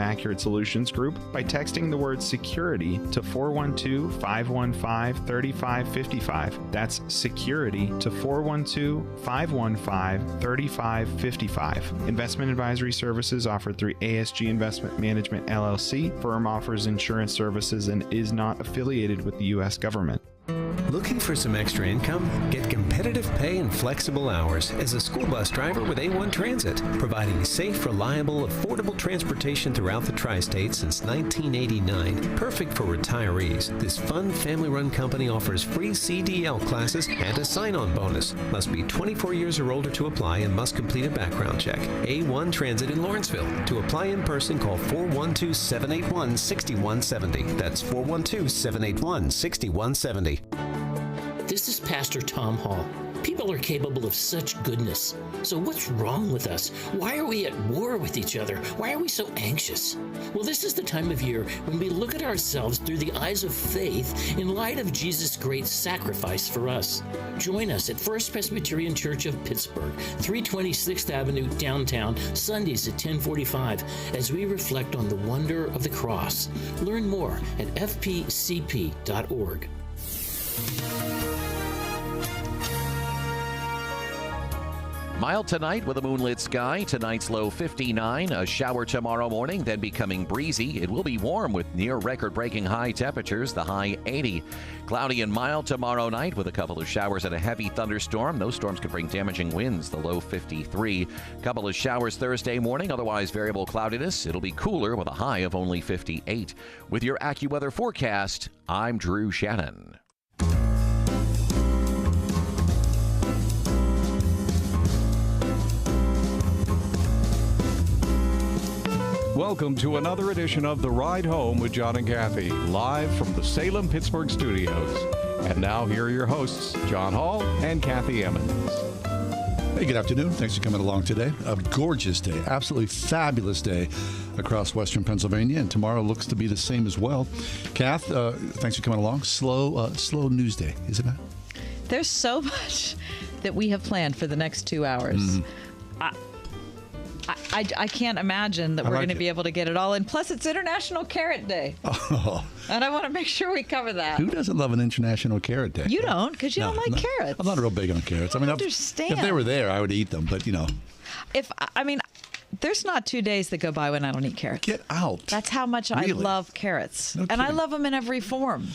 Accurate Solutions Group by texting the word security to 412-515-3555. That's security to 412-515-3555. Investment advisory services offered through ASG Investment Management LLC. Firm offers insurance services and is not affiliated with the U.S. government. Looking for some extra income? Get competitive pay and flexible hours as a school bus driver with A1 Transit, providing safe, reliable, affordable transportation throughout the tri-state since 1989. Perfect for retirees, this fun family-run company offers free CDL classes and a sign-on bonus. Must be 24 years or older to apply and must complete a background check. A1 Transit in Lawrenceville. To apply in person, call 412-781-6170. That's 412-781-6170. This is Pastor Tom Hall. People are capable of such goodness. So what's wrong with us? Why are we at war with each other? Why are we so anxious? Well, this is the time of year when we look at ourselves through the eyes of faith in light of Jesus' great sacrifice for us. Join us at First Presbyterian Church of Pittsburgh, 326th Avenue, downtown, Sundays at 10:45, as we reflect on the wonder of the cross. Learn more at fpcp.org. Mild tonight with a moonlit sky. Tonight's low 59. A shower tomorrow morning, then becoming breezy. It will be warm with near record-breaking high temperatures, the high 80. Cloudy and mild tomorrow night with a couple of showers and a heavy thunderstorm. Those storms could bring damaging winds, the low 53. Couple of showers Thursday morning, otherwise variable cloudiness. It'll be cooler with a high of only 58. With your AccuWeather forecast, I'm Drew Shannon. Welcome to another edition of The Ride Home with John and Kathy, live from the Salem-Pittsburgh studios. And now here are your hosts, John Hall and Kathy Emmons. Hey, good afternoon. Thanks for coming along today. A gorgeous day, absolutely fabulous day across western Pennsylvania, and tomorrow looks to be the same as well. Kath, thanks for coming along. Slow news day, isn't it? There's so much that we have planned for the next 2 hours. Mm-hmm. I can't imagine that we're going to be able to get it all in. Plus, it's International Carrot Day. Oh. And I want to make sure we cover that. Who doesn't love an International Carrot Day? You don't, because you don't like carrots. I'm not real big on carrots. I understand. If they were there, I would eat them, but, you know. There's not 2 days that go by when I don't eat carrots. Get out. That's how much Really? I love carrots. No and I kidding. love them in every form.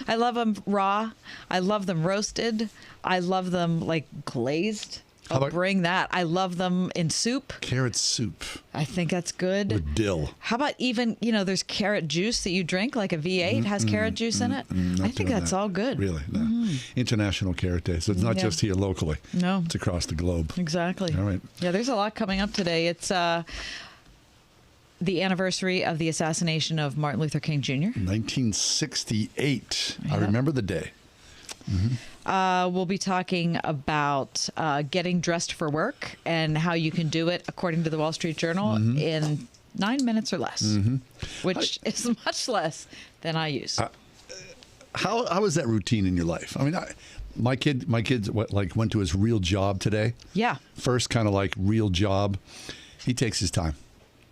I love them raw. I love them roasted. I love them, like, glazed. Bring that. I love them in soup. Carrot soup. I think that's good. With dill. How about even, there's carrot juice that you drink, like a V8 has carrot juice in it. I think that's all good. Really? No. International Carrot Day. So it's not just here locally. No. It's across the globe. Exactly. All right. Yeah, there's a lot coming up today. It's the anniversary of the assassination of Martin Luther King Jr. 1968. Yeah. I remember the day. Mm-hmm. We'll be talking about getting dressed for work and how you can do it, according to the Wall Street Journal, in 9 minutes or less, which is much less than I use. How is that routine in your life? I mean, my kids went to his real job today. Yeah. First kind of like real job. He takes his time.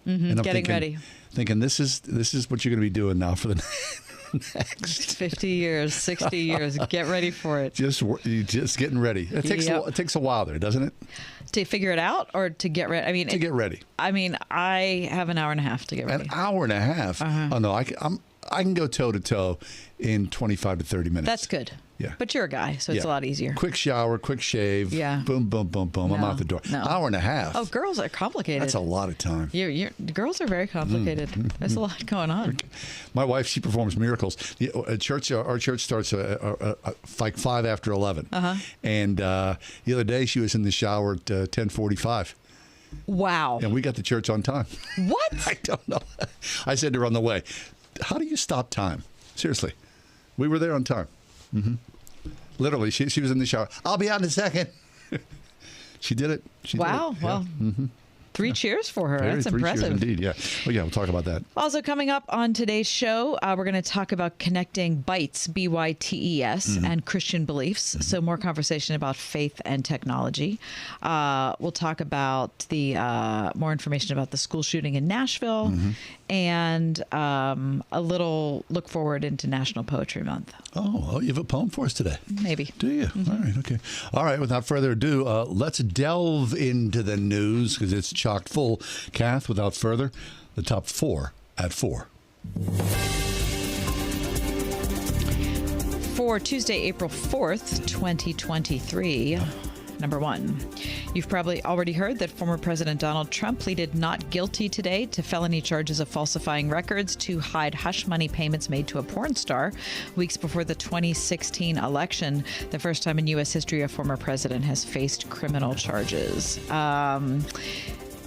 And I'm getting ready. Thinking this is what you're going to be doing now for the next 50 years, 60 years. Get ready for it. Just getting ready. It takes a while there, doesn't it? To figure it out or to get ready? To get ready. I have an hour and a half to get ready. An hour and a half? Oh, no. I can go toe-to-toe in 25 to 30 minutes. That's good. Yeah. But you're a guy, so it's a lot easier. Quick shower, quick shave. Yeah. Boom, boom, boom, boom. I'm out the door. No. Hour and a half. Oh, girls are complicated. That's a lot of time. Girls are very complicated. There's a lot going on. My wife, she performs miracles. Our church starts like 5 after 11. And the other day, she was in the shower at 10:45. Wow. And we got to church on time. What? I don't know. I said to her on the way, how do you stop time? Seriously. We were there on time. Literally, she was in the shower. I'll be out in a second. She did it. Wow. Yeah. Well, 3 cheers for her. That's impressive. Cheers indeed, yeah. Well, yeah, we'll talk about that. Also coming up on today's show, we're going to talk about connecting Bytes, B-Y-T-E-S, and Christian beliefs. So more conversation about faith and technology. We'll talk about the more information about the school shooting in Nashville and a little look forward into National Poetry Month. Oh, well, you have a poem for us today. Maybe. Do you? All right, okay. All right, without further ado, let's delve into the news because it's chock full. Kath, without further, the top 4 at 4. For Tuesday, April 4th, 2023, number 1. You've probably already heard that former President Donald Trump pleaded not guilty today to felony charges of falsifying records to hide hush money payments made to a porn star weeks before the 2016 election, the first time in U.S. history a former president has faced criminal charges.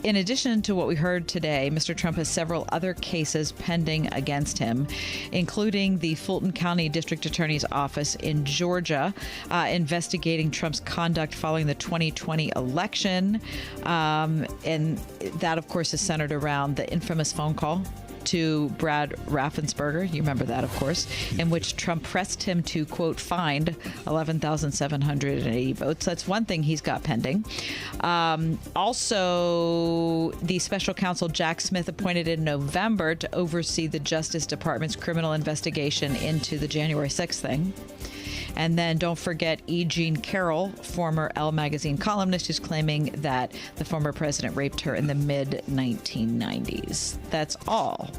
In addition to what we heard today, Mr. Trump has several other cases pending against him, including the Fulton County District Attorney's Office in Georgia investigating Trump's conduct following the 2020 election. And that, of course, is centered around the infamous phone call to Brad Raffensperger, you remember that, of course, in which Trump pressed him to, quote, find 11,780 votes. That's one thing he's got pending. Also, the special counsel Jack Smith appointed in November to oversee the Justice Department's criminal investigation into the January 6th thing. And then don't forget E. Jean Carroll, former Elle magazine columnist, who's claiming that the former president raped her in the mid-1990s. That's all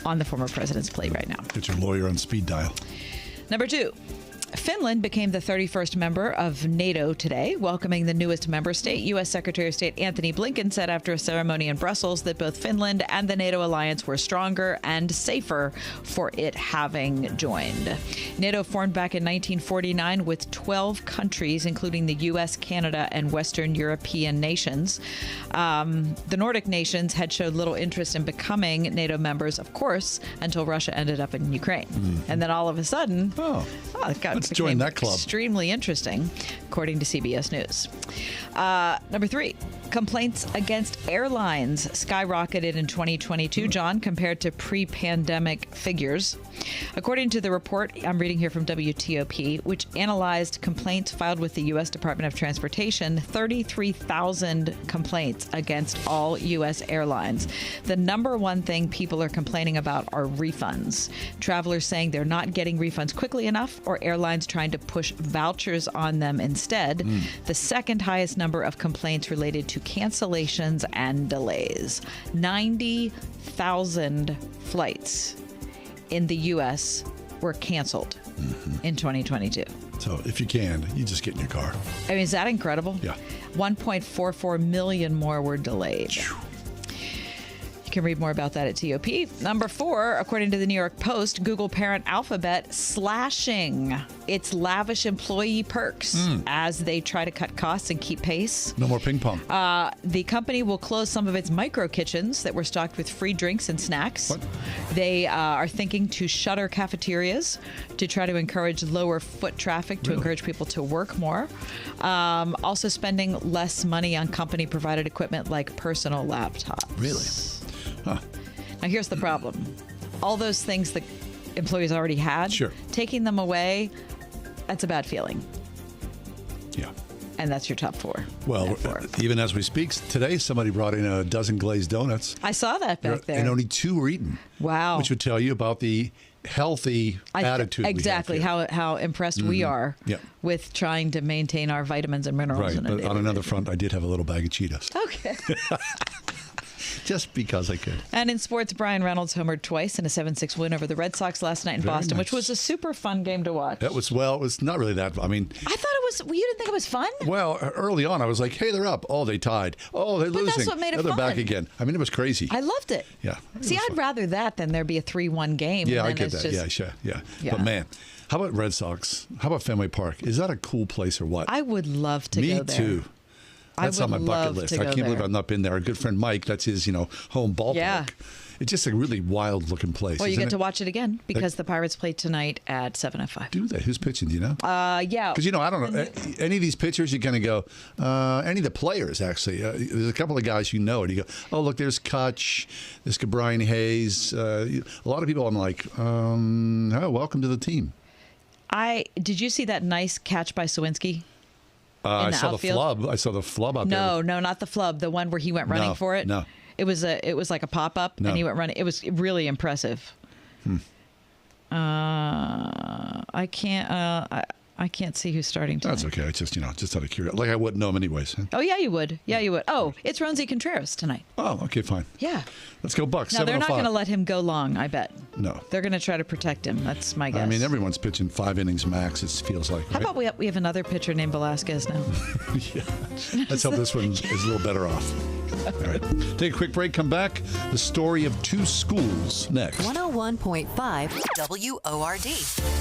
on the former president's plate right now. Get your lawyer on speed dial. Number 2. Finland became the 31st member of NATO today, welcoming the newest member state. U.S. Secretary of State Anthony Blinken said after a ceremony in Brussels that both Finland and the NATO alliance were stronger and safer for it having joined. NATO formed back in 1949 with 12 countries, including the U.S., Canada, and Western European nations. The Nordic nations had showed little interest in becoming NATO members, of course, until Russia ended up in Ukraine. And then all of a sudden, it got let's join that club. Extremely interesting, according to CBS News. Number 3, complaints against airlines skyrocketed in 2022, John, compared to pre-pandemic figures. According to the report I'm reading here from WTOP, which analyzed complaints filed with the U.S. Department of Transportation, 33,000 complaints against all U.S. airlines. The number one thing people are complaining about are refunds. Travelers saying they're not getting refunds quickly enough, or airlines trying to push vouchers on them instead. The second highest number of complaints related to cancellations and delays. 90,000 flights in the U.S. were canceled in 2022. So if you can, you just get in your car. I mean, is that incredible? Yeah. 1.44 million more were delayed. You can read more about that at TOP. Number 4, according to the New York Post, Google parent Alphabet slashing its lavish employee perks as they try to cut costs and keep pace. No more ping pong. The company will close some of its micro kitchens that were stocked with free drinks and snacks. What? They are thinking to shutter cafeterias to try to encourage lower foot traffic, to encourage people to work more. Also spending less money on company-provided equipment like personal laptops. Really? Huh. Now, here's the problem. All those things that employees already had, taking them away, that's a bad feeling. Yeah. And that's your top 4. Well, even as we speak, today somebody brought in a dozen glazed donuts. I saw that back there. And only 2 were eaten. Wow. Which would tell you about the healthy attitude exactly we have here. how impressed we are with trying to maintain our vitamins and minerals. Right, but on another front, I did have a little bag of Cheetos. Okay. Just because I could. And in sports, Brian Reynolds homered twice in a 7-6 win over the Red Sox last night in Boston, which was a super fun game to watch. It was not really that. I mean, I thought it was. You didn't think it was fun? Well, early on, I was like, hey, they're up. Oh, they tied. Oh, they're losing. That's what made it they're fun. back again. I mean, it was crazy. I loved it. Yeah. See, I'd rather that than there be a 3-1 game. Yeah, and I get that. just, Yeah. But man, how about Red Sox? How about Fenway Park? Is that a cool place or what? I would love to go there. Me too. That's on my bucket list. I can't believe I've not been there. Our good friend Mike, that's his, home ballpark. Yeah. It's just a really wild-looking place. Well, you get to watch it again because the Pirates play tonight at 7:05. Do they? Who's pitching? Do you know? Yeah. Because I don't know any of these pitchers. You're going to go. Any of the players actually. There's a couple of guys and you go. Oh, look, there's Kutch. There's Brian Hayes. A lot of people. I'm like, welcome to the team. Did you see that nice catch by Sawinski? I saw the flub. I saw the flub out there. No, not the flub. The one where he went running for it. No. It was like a pop-up, and he went running. It was really impressive. I can't see who's starting tonight. That's okay. It's just, just out of curiosity. Like I wouldn't know him anyways. Huh? Oh, yeah, you would. Yeah, you would. Oh, it's Ronzi Contreras tonight. Oh, okay, fine. Yeah. Let's go Bucks. No, they're not going to let him go long, I bet. No. They're going to try to protect him. That's my guess. I mean, everyone's pitching 5 innings max, it feels like. How about we have another pitcher named Velasquez now? Yeah. Let's hope this one is a little better off. All right. Take a quick break. Come back. The story of 2 schools next. 101.5 WORD.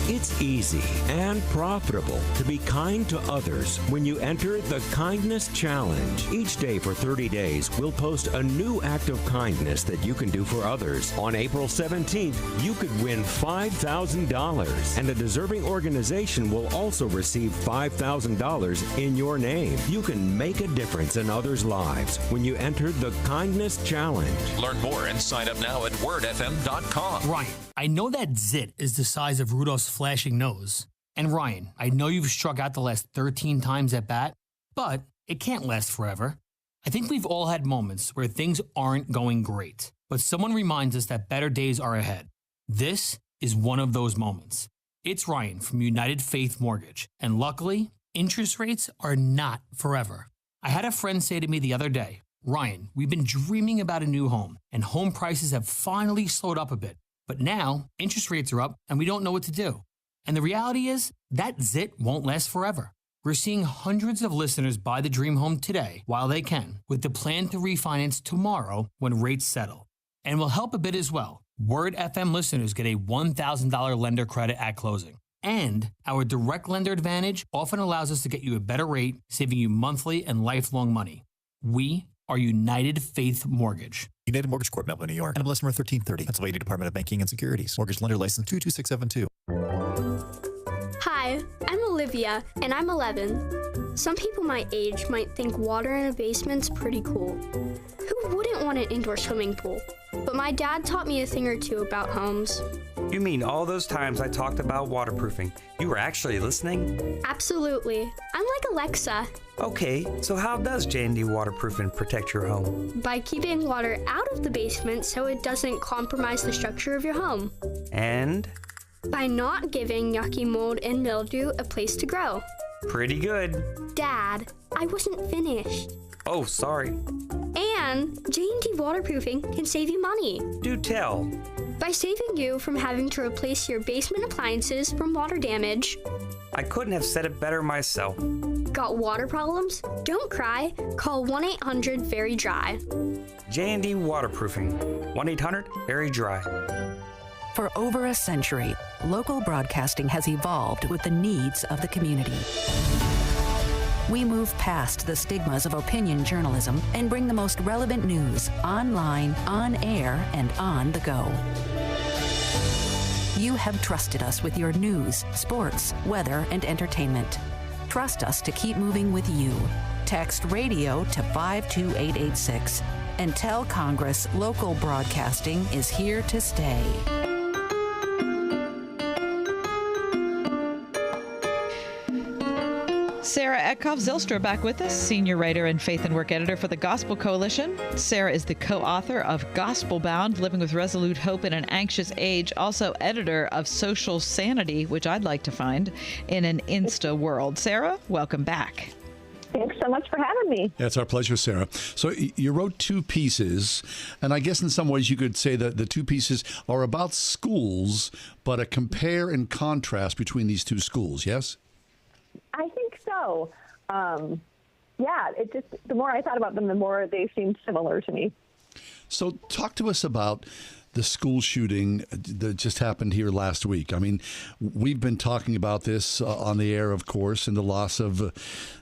It's easy and profitable to be kind to others when you enter the Kindness Challenge. Each day for 30 days, we'll post a new act of kindness that you can do for others. On April 17th, you could win $5,000, and a deserving organization will also receive $5,000 in your name. You can make a difference in others' lives when you enter the Kindness Challenge. Learn more and sign up now at wordfm.com. Ryan, I know that zit is the size of Rudolph's flashing nose. And Ryan, I know you've struck out the last 13 times at bat, but it can't last forever. I think we've all had moments where things aren't going great, but someone reminds us that better days are ahead. This is one of those moments. It's Ryan from United Faith Mortgage, and luckily, interest rates are not forever. I had a friend say to me the other day, Ryan, we've been dreaming about a new home, and home prices have finally slowed up a bit. But now, interest rates are up, and we don't know what to do. And the reality is, that zit won't last forever. We're seeing hundreds of listeners buy the dream home today while they can, with the plan to refinance tomorrow when rates settle. And will help a bit as well. Word FM listeners get a $1,000 lender credit at closing. And our direct lender advantage often allows us to get you a better rate, saving you monthly and lifelong money. We are United Faith Mortgage. United Mortgage Corp, Melville, New York. NMLS number 1330. Pennsylvania Department of Banking and Securities. Mortgage lender license 22672. Hi, I'm Olivia, and I'm 11. Some people my age might think water in a basement's pretty cool. Who wouldn't want an indoor swimming pool? But my dad taught me a thing or two about homes. You mean all those times I talked about waterproofing? You were actually listening? Absolutely. I'm like Alexa. Okay, so how does J&D waterproofing protect your home? By keeping water out of the basement so it doesn't compromise the structure of your home. And? By not giving yucky mold and mildew a place to grow. Pretty good. Dad, I wasn't finished. Oh, sorry. And J&D waterproofing can save you money. Do tell. By saving you from having to replace your basement appliances from water damage. I couldn't have said it better myself. Got water problems? Don't cry. Call 1-800-VERY-DRY. J&D Waterproofing. 1-800-VERY-DRY. For over a century, local broadcasting has evolved with the needs of the community. We move past the stigmas of opinion journalism and bring the most relevant news online, on air, and on the go. You have trusted us with your news, sports, weather, and entertainment. Trust us to keep moving with you. Text radio to 52886 and tell Congress local broadcasting is here to stay. Sarah Eekhoff Zylstra back with us, senior writer and faith and work editor for the Gospel Coalition. Sarah is the co-author of Gospelbound, Living with Resolute Hope in an Anxious Age, also editor of Social Sanity, which I'd like to find in an Insta World. Sarah, welcome back. Thanks so much for having me. Yeah, it's our pleasure, Sarah. So you wrote 2 pieces, and I guess in some ways you could say that the 2 pieces are about schools, but a compare and contrast between these 2 schools, yes? I think so. The more I thought about them, the more they seemed similar to me. So talk to us about the school shooting that just happened here last week. I mean, we've been talking about this on the air, of course, and the loss of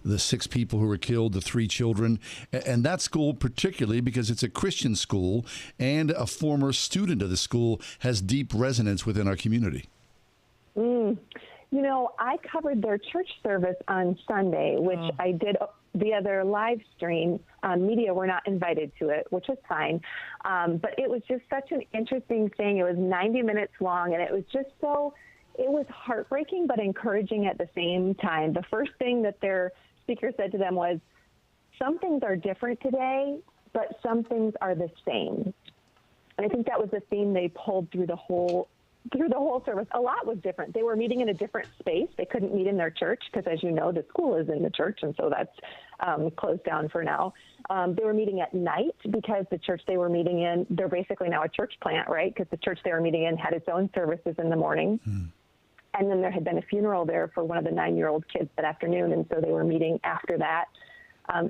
the 6 people who were killed, the 3 children, and that school particularly because it's a Christian school and a former student of the school has deep resonance within our community. You know, I covered their church service on Sunday, which I did via their live stream. Media were not invited to it, which was fine. But it was just such an interesting thing. It was 90 minutes long, and it was just it was heartbreaking but encouraging at the same time. The first thing that their speaker said to them was, some things are different today, but some things are the same. And I think that was the theme they pulled through the whole service. A lot was different. They were meeting in a different space. They couldn't meet in their church because, as you know, the school is in the church, and so that's closed down for now. They were meeting at night because the church they were meeting in, they're basically now a church plant, right? Because the church they were meeting in had its own services in the morning. And then there had been a funeral there for one of the 9-year-old kids that afternoon, and so they were meeting after that.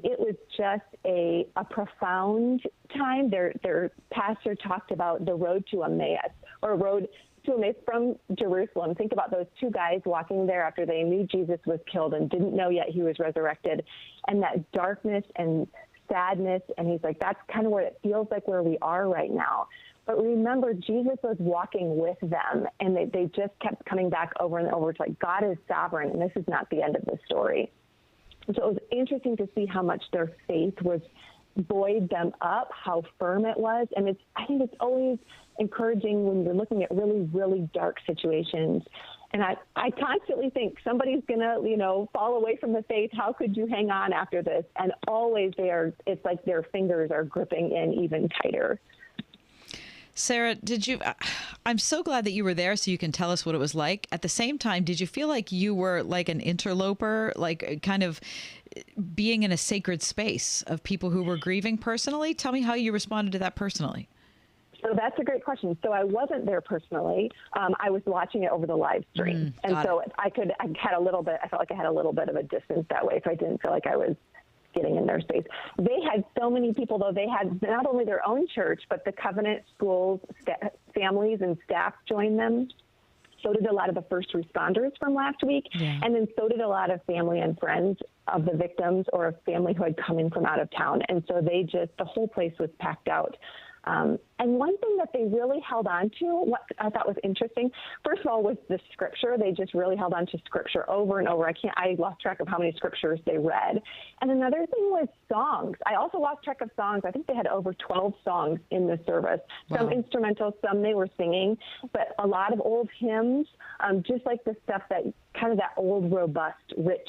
It was just a profound time. Their pastor talked about the road to Emmaus, or road to Emmaus from Jerusalem. Think about those two guys walking there after they knew Jesus was killed and didn't know yet he was resurrected, and that darkness and sadness. And he's like, that's kind of what it feels like where we are right now. But remember, Jesus was walking with them, and they just kept coming back over and over to, like, God is sovereign, and this is not the end of the story. And so it was interesting to see how much their faith was buoyed them up, how firm it was. And I think it's always encouraging when you're looking at really, really dark situations. And I constantly think somebody's going to, fall away from the faith. How could you hang on after this? And always it's like their fingers are gripping in even tighter. Sarah, I'm so glad that you were there so you can tell us what it was like. At the same time, did you feel like you were like an interloper, like kind of being in a sacred space of people who were grieving personally? Tell me how you responded to that personally. So that's a great question. So I wasn't there personally. I was watching it over the live stream. I felt like I had a little bit of a distance that way. So I didn't feel like I was getting in their space. They had so many people, though. They had not only their own church, but the Covenant schools, families and staff joined them. So did a lot of the first responders from last week. Yeah. And then so did a lot of family and friends of the victims or a family who had come in from out of town. And so the whole place was packed out. And one thing that they really held on to, what I thought was interesting, first of all, was the scripture. They just really held on to scripture over and over. I lost track of how many scriptures they read. And another thing was songs. I also lost track of songs. I think they had over 12 songs in the service. Wow. Some instrumental, some they were singing, but a lot of old hymns, just like the stuff that kind of that old, robust, rich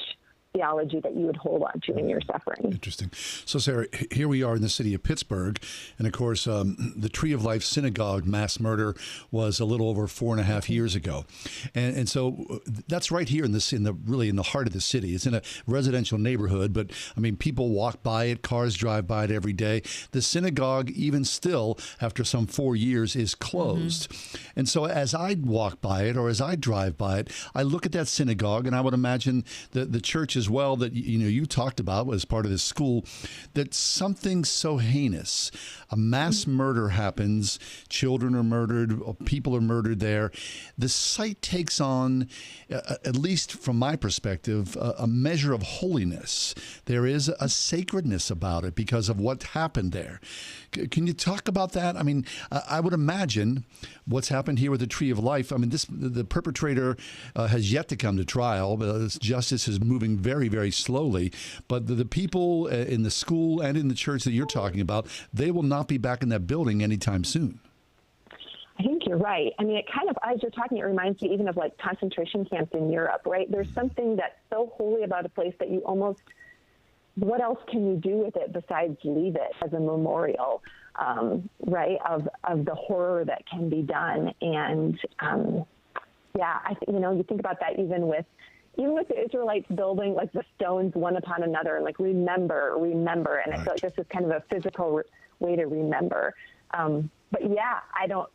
theology that you would hold on to in your suffering. Interesting. So, Sarah, here we are in the city of Pittsburgh, and of course, the Tree of Life Synagogue mass murder was a little over 4.5 years ago, and so that's right here in the heart of the city. It's in a residential neighborhood, but I mean, people walk by it, cars drive by it every day. The synagogue, even still, after some 4 years, is closed, and so as I walk by it or as I drive by it, I look at that synagogue, and I would imagine the church as well that you talked about as part of this school, that something so heinous, a mass murder happens, children are murdered, people are murdered there. The site takes on, at least from my perspective, a measure of holiness. There is a sacredness about it because of what happened there. Can you talk about that? I mean, I would imagine what's happened here with the Tree of Life. I mean, the perpetrator has yet to come to trial. Justice is moving very, very slowly. But the people in the school and in the church that you're talking about, they will not be back in that building anytime soon. I think you're right. I mean, it kind of, as you're talking, it reminds me even of like concentration camps in Europe, right? There's something that's so holy about a place that you almost, what else can you do with it besides leave it as a memorial, right, of the horror that can be done? And you think about that even with the Israelites building like the stones one upon another and like remember. And I feel like this is kind of a physical way to remember. But yeah, I don't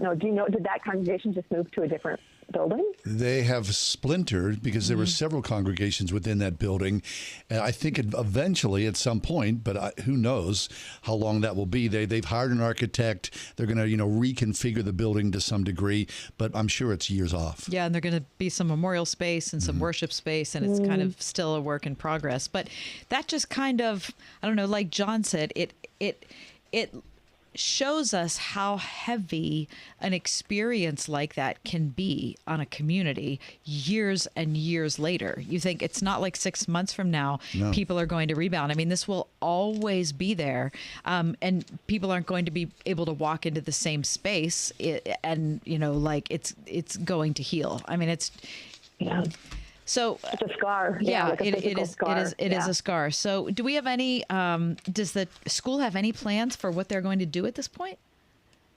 know. Do you know, did that congregation just move to a different building? They have splintered because there were several congregations within that building. And I think eventually at some point, but who knows how long that will be. They've hired an architect. They're going to, reconfigure the building to some degree, but I'm sure it's years off. Yeah, and they're going to be some memorial space and some worship space, and it's kind of still a work in progress. But that just kind of, I don't know, like John said, it shows us how heavy an experience like that can be on a community years and years later. You think it's not like 6 months from now, people are going to rebound. I mean, this will always be there, and people aren't going to be able to walk into the same space it's going to heal. I mean, So it's a scar. Yeah, like it is. scar. It is a scar. So, do we have any? Does the school have any plans for what they're going to do at this point?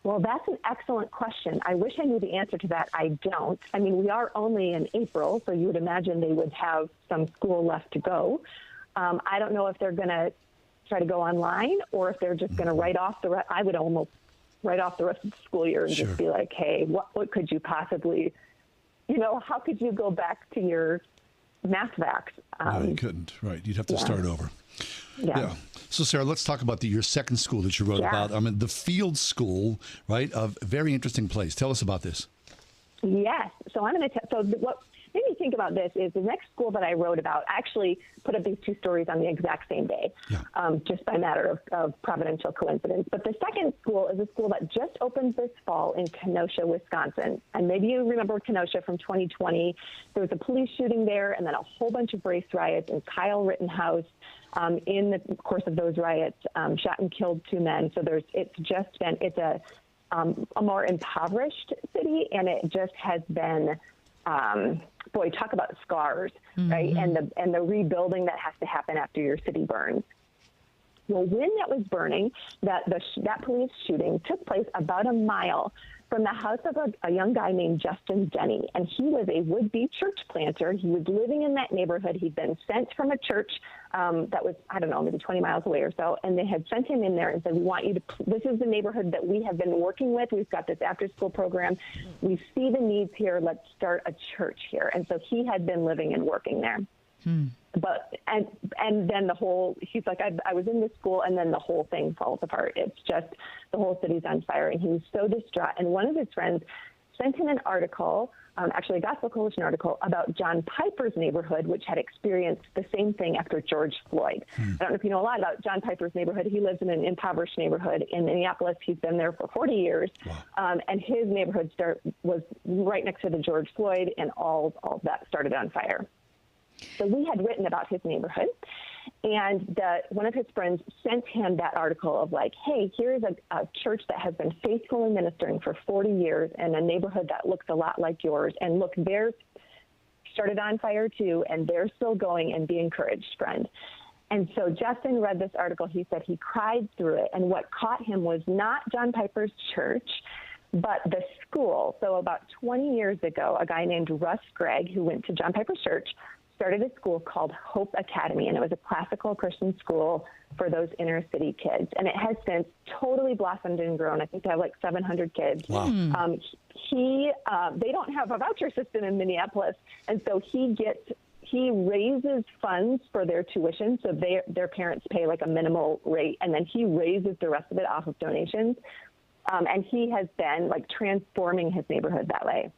Well, that's an excellent question. I wish I knew the answer to that. I don't. I mean, we are only in April, so you would imagine they would have some school left to go. I don't know if they're going to try to go online or if they're just going to write off the I would almost write off the rest of the school year and just be like, hey, what could you possibly, how could you go back to your math vax? No, you couldn't. Right. You'd have to start over. Yeah. So, Sarah, let's talk about your second school that you wrote about. I mean, the Field School, right? A very interesting place. Tell us about this. Yes. So I'm going to so what made me think about this is the next school that I wrote about actually put up these two stories on the exact same day, just by matter of providential coincidence. But the second school is a school that just opened this fall in Kenosha, Wisconsin. And maybe you remember Kenosha from 2020. There was a police shooting there and then a whole bunch of race riots, and Kyle Rittenhouse, in the course of those riots, shot and killed 2 men. So it's a more impoverished city, and it just has been, talk about scars, right? And the rebuilding that has to happen after your city burns. Well, when that was burning, that police shooting took place about a mile from the house of a young guy named Justin Denny, and he was a would-be church planter. He was living in that neighborhood. He'd been sent from a church that was, I don't know, maybe 20 miles away or so, and they had sent him in there and said, we want you to, this is the neighborhood that we have been working with. We've got this after-school program. We see the needs here. Let's start a church here. And so he had been living and working there. But and then he's like, I was in this school, and then the whole thing falls apart. It's just the whole city's on fire, and he was so distraught. And one of his friends sent him an article, actually a Gospel Coalition article, about John Piper's neighborhood, which had experienced the same thing after George Floyd. I don't know if you know a lot about John Piper's neighborhood. He lives in an impoverished neighborhood in Minneapolis. He's been there for 40 years, and his neighborhood was right next to the George Floyd, and all that started on fire. So we had written about his neighborhood, and one of his friends sent him that article of like, hey, here's a church that has been faithfully ministering for 40 years in a neighborhood that looks a lot like yours. And look, theirs started on fire too, and they're still going, and be encouraged, friend. And so Justin read this article. He said he cried through it, and what caught him was not John Piper's church, but the school. So about 20 years ago, a guy named Russ Gregg, who went to John Piper's church, started a school called Hope Academy, and it was a classical Christian school for those inner city kids. And it has since totally blossomed and grown. I think they have like 700 kids. Wow. They don't have a voucher system in Minneapolis, and so he raises funds for their tuition, so their parents pay like a minimal rate, and then he raises the rest of it off of donations. And he has been like transforming his neighborhood that way.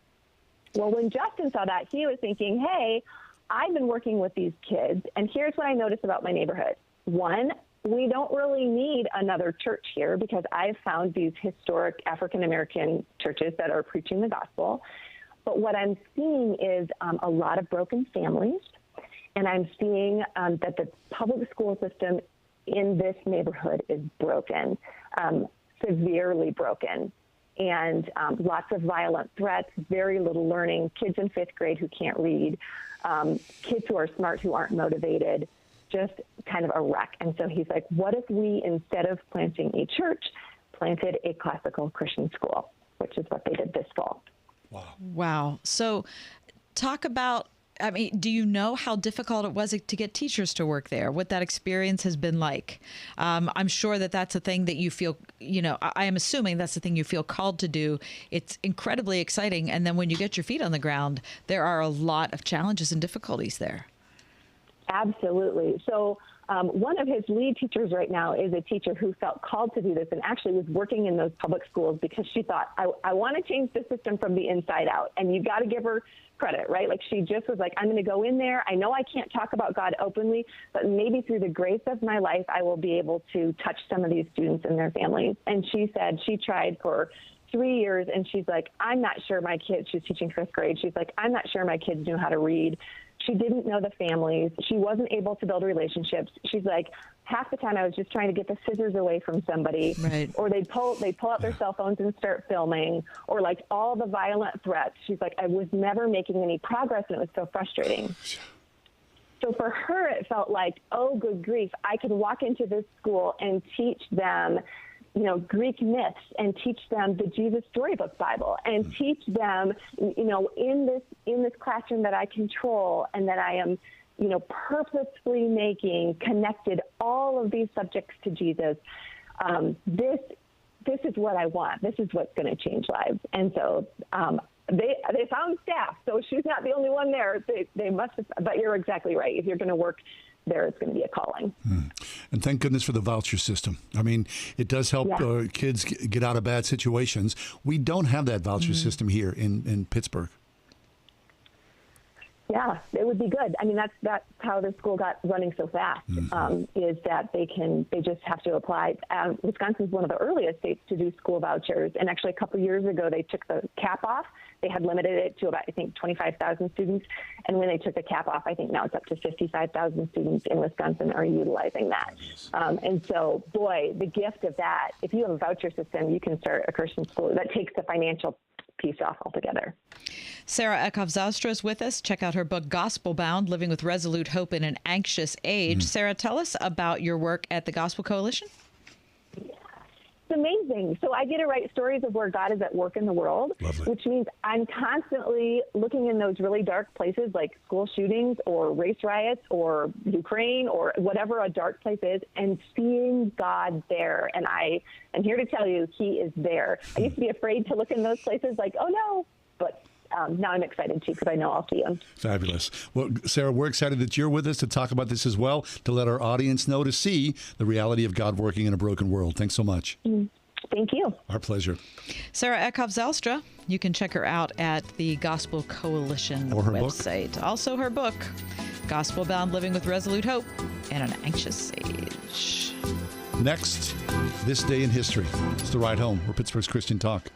Well, when Justin saw that, he was thinking, hey, I've been working with these kids, and here's what I noticed about my neighborhood. One, we don't really need another church here because I've found these historic African-American churches that are preaching the gospel. But what I'm seeing is a lot of broken families, and I'm seeing that the public school system in this neighborhood is broken, severely broken. And lots of violent threats, very little learning, kids in 5th grade who can't read, kids who are smart who aren't motivated, just kind of a wreck. And so he's like, what if we, instead of planting a church, planted a classical Christian school, which is what they did this fall. Wow. So talk about, I mean, do you know how difficult it was to get teachers to work there? What that experience has been like? I'm sure that's a thing that you feel, I am assuming that's the thing you feel called to do. It's incredibly exciting. And then when you get your feet on the ground, there are a lot of challenges and difficulties there. Absolutely. So one of his lead teachers right now is a teacher who felt called to do this and actually was working in those public schools because she thought, I want to change the system from the inside out. And you got to give her credit, right? Like she just was like, I'm going to go in there. I know I can't talk about God openly, but maybe through the grace of my life, I will be able to touch some of these students and their families. And she said she tried for 3 years, and she's like, I'm not sure my kids, she's teaching 5th grade. She's like, I'm not sure my kids knew how to read. She didn't know the families. She wasn't able to build relationships. She's like, half the time I was just trying to get the scissors away from somebody, right. Or they'd pull out their cell phones and start filming, or like all the violent threats. She's like, I was never making any progress, and it was so frustrating. So for her, it felt like, oh, good grief, I could walk into this school and teach them, Greek myths, and teach them the Jesus Storybook Bible, and teach them, in this classroom that I control and that I am, purposefully making connected all of these subjects to Jesus. This is what I want. This is what's going to change lives. And so they found staff. So she's not the only one there. They must have, but you're exactly right. If you're going to work there, it's going to be a calling. And thank goodness for the voucher system. I mean, it does help kids get out of bad situations. We don't have that voucher system here in Pittsburgh. Yeah, it would be good. I mean, that's how the school got running so fast, is that they just have to apply. Wisconsin's one of the earliest states to do school vouchers. And actually a couple of years ago, they took the cap off. They had limited it to about, I think, 25,000 students. And when they took the cap off, I think now it's up to 55,000 students in Wisconsin are utilizing that. And so, boy, the gift of that, if you have a voucher system, you can start a Christian school. That takes the financial piece off altogether. Sarah Eekhoff Zylstra is with us. Check out her book, Gospelbound, Living with Resolute Hope in an Anxious Age. Sarah, tell us about your work at the Gospel Coalition. It's amazing. So I get to write stories of where God is at work in the world, which means I'm constantly looking in those really dark places like school shootings or race riots or Ukraine or whatever a dark place is, and seeing God there. And I am here to tell you he is there. I used to be afraid to look in those places like, oh no, but now I'm excited too because I know I'll see him. Fabulous. Well, Sarah, we're excited that you're with us to talk about this as well, to let our audience know, to see the reality of God working in a broken world. Thanks so much. Thank you. Our pleasure. Sarah Eekhoff Zylstra. You can check her out at the Gospel Coalition or her website. Book. Also her book, Gospelbound, Living with Resolute Hope in an Anxious Age. Next, this day in history. It's The Ride Home. We're Pittsburgh's Christian Talk.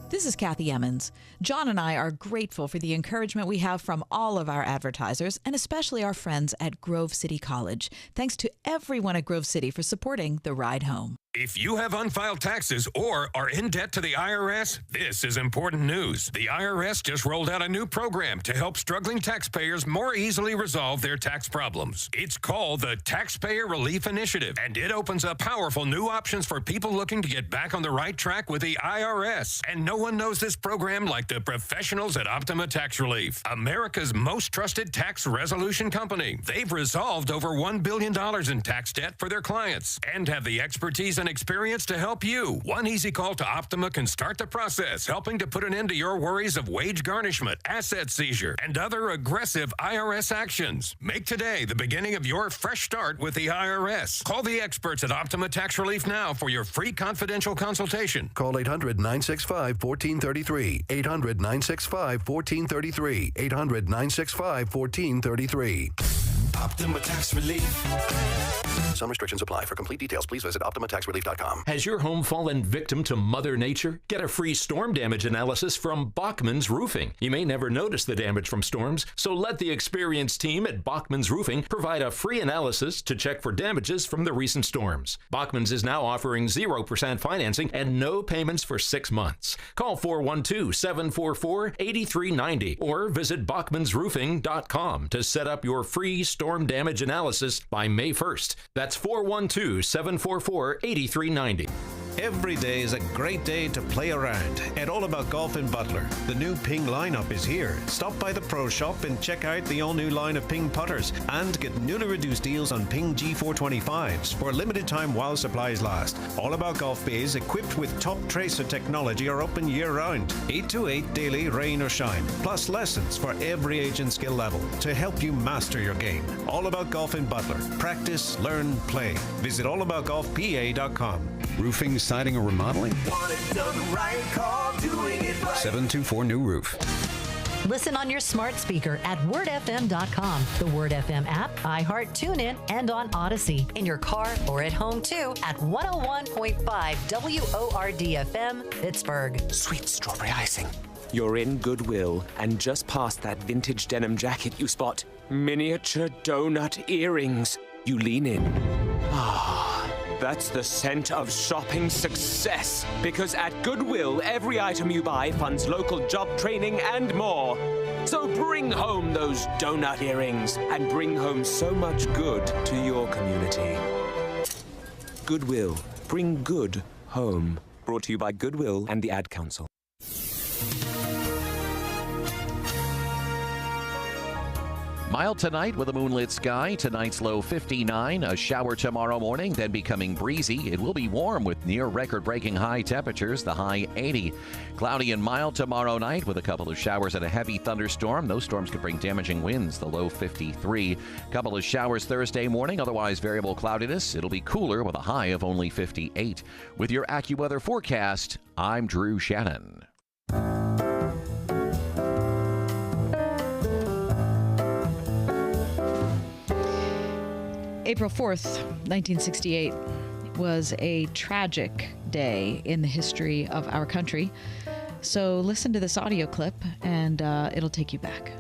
This is Kathy Emmons. John and I are grateful for the encouragement we have from all of our advertisers, and especially our friends at Grove City College. Thanks to everyone at Grove City for supporting The Ride Home. If you have unfiled taxes or are in debt to the IRS, this is important news. The IRS just rolled out a new program to help struggling taxpayers more easily resolve their tax problems. It's called the Taxpayer Relief Initiative, and it opens up powerful new options for people looking to get back on the right track with the IRS. And no one knows this program like the professionals at Optima Tax Relief, America's most trusted tax resolution company. They've resolved over $1 billion in tax debt for their clients and have the expertise and experience to help you. One easy call to Optima can start the process, helping to put an end to your worries of wage garnishment, asset seizure, and other aggressive IRS actions. Make today the beginning of your fresh start with the IRS. Call the experts at Optima Tax Relief now for your free confidential consultation. Call 800-965-1433. 800-965-1433. 800-965-1433. Optima Tax Relief. Some restrictions apply. For complete details, please visit OptimaTaxRelief.com. Has your home fallen victim to Mother Nature? Get a free storm damage analysis from Bachman's Roofing. You may never notice the damage from storms, so let the experienced team at Bachman's Roofing provide a free analysis to check for damages from the recent storms. Bachman's is now offering 0% financing and no payments for 6 months. Call 412-744-8390 or visit Bachman'sRoofing.com to set up your free storm damage analysis by May 1st. That's 412-744-8390. Every day is a great day to play around at All About Golf in Butler. The new Ping lineup is here. Stop by the Pro Shop and check out the all-new line of Ping putters and get newly reduced deals on Ping G425s for a limited time while supplies last. All About Golf bays equipped with top tracer technology are open year-round. 8 to 8 daily, rain or shine, plus lessons for every age and skill level to help you master your game. All About Golf in Butler. Practice, learn, play. Visit allaboutgolfpa.com. Roofing, siding, or remodeling? 724 New Roof. Listen on your smart speaker at wordfm.com, the Word FM app, iHeart, TuneIn, and on Odyssey. In your car or at home, too, at 101.5 WORD FM, Pittsburgh. Sweet strawberry icing. You're in Goodwill, and just past that vintage denim jacket you spot miniature donut earrings. You lean in. Ah, that's the scent of shopping success. Because at Goodwill, every item you buy funds local job training and more. So bring home those donut earrings and bring home so much good to your community. Goodwill. Bring good home. Brought to you by Goodwill and the Ad Council. Mild tonight with a moonlit sky. Tonight's low 59. A shower tomorrow morning, then becoming breezy. It will be warm with near record-breaking high temperatures, the high 80. Cloudy and mild tomorrow night with a couple of showers and a heavy thunderstorm. Those storms could bring damaging winds, the low 53. Couple of showers Thursday morning, otherwise variable cloudiness. It'll be cooler with a high of only 58. With your AccuWeather forecast, I'm Drew Shannon. April 4th, 1968 was a tragic day in the history of our country. So listen to this audio clip and it'll take you back.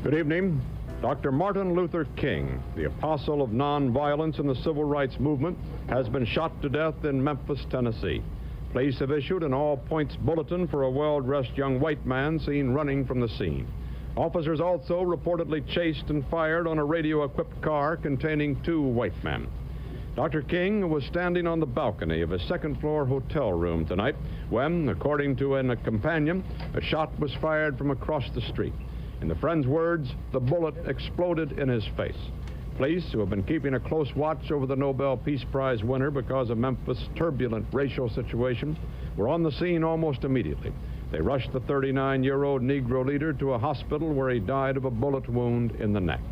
Good evening. Dr. Martin Luther King, the apostle of nonviolence in the civil rights movement, has been shot to death in Memphis, Tennessee. Police have issued an all-points bulletin for a well-dressed young white man seen running from the scene. Officers also reportedly chased and fired on a radio-equipped car containing 2 white men. Dr. King was standing on the balcony of a second-floor hotel room tonight when, according to a companion, a shot was fired from across the street. In the friend's words, the bullet exploded in his face. Police, who have been keeping a close watch over the Nobel Peace Prize winner because of Memphis' turbulent racial situation, were on the scene almost immediately. They rushed the 39-year-old Negro leader to a hospital where he died of a bullet wound in the neck.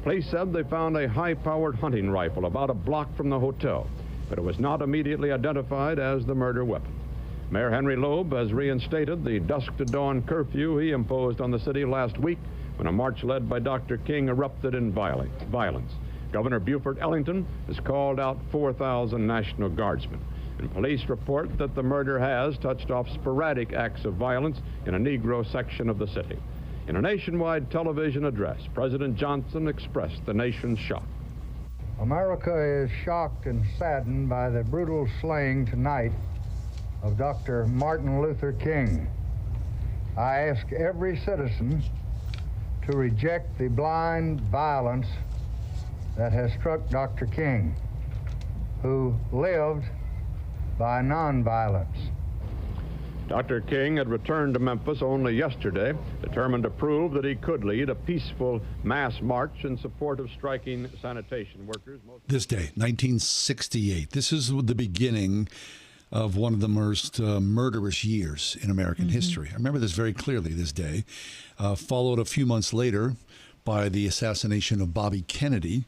Police said they found a high-powered hunting rifle about a block from the hotel, but it was not immediately identified as the murder weapon. Mayor Henry Loeb has reinstated the dusk-to-dawn curfew he imposed on the city last week when a march led by Dr. King erupted in violence. Governor Buford Ellington has called out 4,000 National Guardsmen. And police report that the murder has touched off sporadic acts of violence in a Negro section of the city. In a nationwide television address, President Johnson expressed the nation's shock. America is shocked and saddened by the brutal slaying tonight of Dr. Martin Luther King. I ask every citizen to reject the blind violence that has struck Dr. King, who lived by nonviolence. Dr. King had returned to Memphis only yesterday, determined to prove that he could lead a peaceful mass march in support of striking sanitation workers. This day, 1968. This is the beginning of one of the most murderous years in American history. I remember this very clearly, this day. Followed a few months later by the assassination of Bobby Kennedy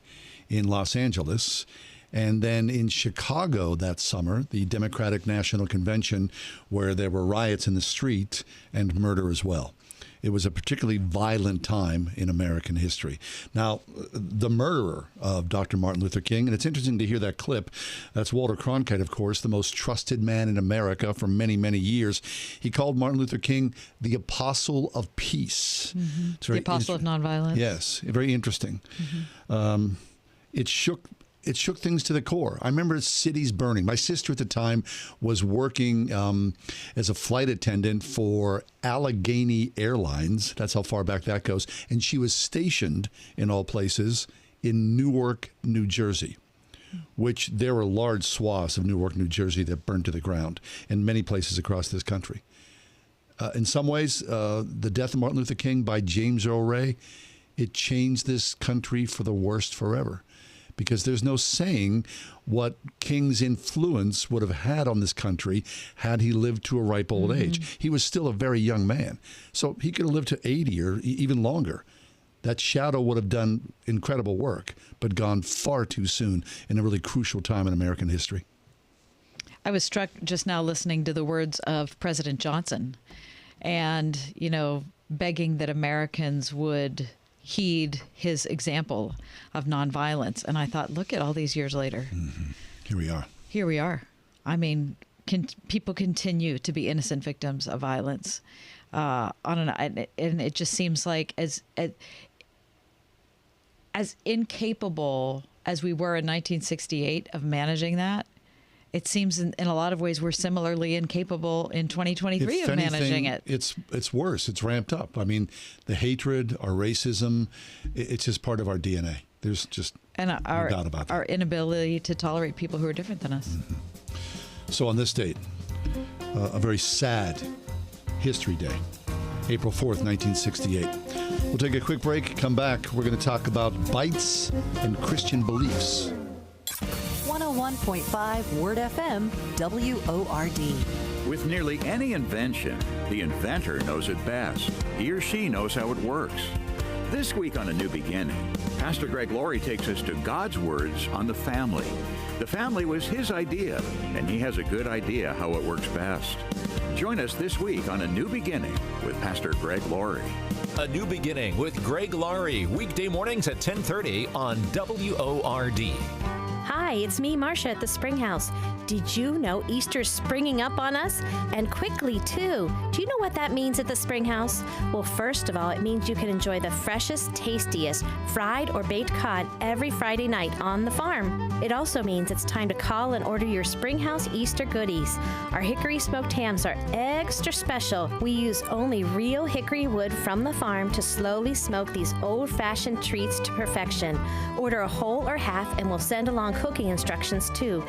in Los Angeles. And then in Chicago that summer, the Democratic National Convention, where there were riots in the street and murder as well. It was a particularly violent time in American history. Now, the murderer of Dr. Martin Luther King, and it's interesting to hear that clip. That's Walter Cronkite, of course, the most trusted man in America for many, many years. He called Martin Luther King the apostle of peace. The apostle of nonviolence. Yes, very interesting. It shook things to the core. I remember cities burning. My sister at the time was working as a flight attendant for Allegheny Airlines. That's how far back that goes. And she was stationed, in all places, in Newark, New Jersey, which there were large swaths of Newark, New Jersey that burned to the ground, and many places across this country. In some ways, the death of Martin Luther King by James Earl Ray, it changed this country for the worst forever. Because there's no saying what King's influence would have had on this country had he lived to a ripe old age. He was still a very young man. So he could have lived to 80 or even longer. That shadow would have done incredible work, but gone far too soon in a really crucial time in American history. I was struck just now listening to the words of President Johnson and, begging that Americans would heed his example of nonviolence. And I thought, look at all these years later. Here we are. Here we are. I mean, people continue to be innocent victims of violence. And it just seems like as incapable as we were in 1968 of managing that, it seems in a lot of ways we're similarly incapable in 2023 of managing it. It's worse. It's ramped up. I mean, the hatred, our racism, it's just part of our DNA. There's just no doubt about that. Our inability to tolerate people who are different than us. Mm-hmm. So on this date, a very sad History Day, April 4th, 1968. We'll take a quick break. Come back. We're going to talk about Bytes and Christian beliefs. 101.5 Word FM, WORD. With nearly any invention, the inventor knows it best. He or she knows how it works. This week on A New Beginning, Pastor Greg Laurie takes us to God's words on the family. The family was his idea, and he has a good idea how it works best. Join us this week on A New Beginning with Pastor Greg Laurie. A New Beginning with Greg Laurie, weekday mornings at 10:30 on WORD. Hi, it's me, Marcia, at the Spring House. Did you know Easter's springing up on us? And quickly, too. Do you know what that means at the Spring House? Well, first of all, it means you can enjoy the freshest, tastiest fried or baked cod every Friday night on the farm. It also means it's time to call and order your Spring House Easter goodies. Our hickory smoked hams are extra special. We use only real hickory wood from the farm to slowly smoke these old-fashioned treats to perfection. Order a whole or half and we'll send along cooking instructions, too.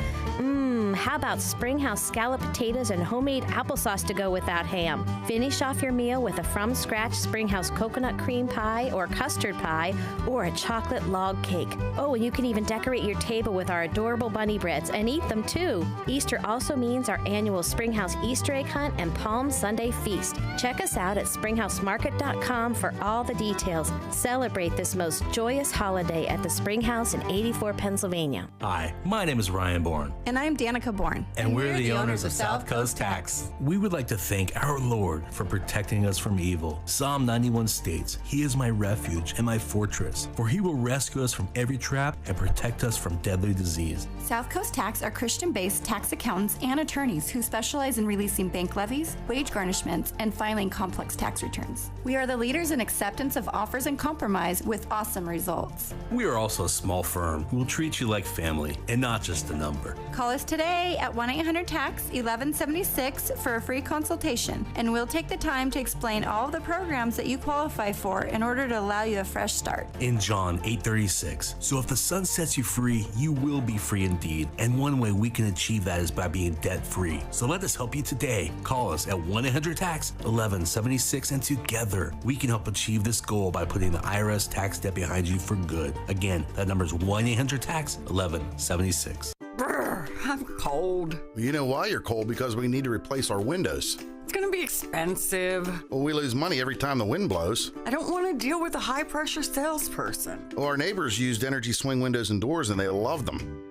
How about Spring House scalloped potatoes and homemade applesauce to go with that ham? Finish off your meal with a from-scratch Spring House coconut cream pie or custard pie or a chocolate log cake. Oh, and you can even decorate your table with our adorable bunny breads and eat them, too. Easter also means our annual Spring House Easter egg hunt and Palm Sunday feast. Check us out at springhousemarket.com for all the details. Celebrate this most joyous holiday at the Spring House in 84, Pennsylvania. Hi, my name is Ryan Bourne. And I'm Danica Bourne. And we're the owners of South Coast Tax. We would like to thank our Lord for protecting us from evil. Psalm 91 states, "He is my refuge and my fortress, for he will rescue us from every trap and protect us from deadly disease." South Coast Tax are Christian-based tax accountants and attorneys who specialize in releasing bank levies, wage garnishments, and filing complex tax returns. We are the leaders in acceptance of offers and compromise with awesome results. We are also a small firm who will treat you like family and not just a number. Call us today at 1-800-TAX-1176 for a free consultation, and we'll take the time to explain all of the programs that you qualify for in order to allow you a fresh start. In John 8:36, so if the Son sets you free, you will be free indeed. And one way we can achieve that is by being debt-free. So let us help you today. Call us at 1-800-TAX-1176, and together we can help achieve this goal by putting the IRS tax debt behind you for good. Again, that number is 1-800-TAX-1176. Brr, I'm cold. You know why you're cold? Because we need to replace our windows. It's going to be expensive. Well, we lose money every time the wind blows. I don't want to deal with a high-pressure salesperson. Well, our neighbors used Energy Swing windows and doors, and they love them.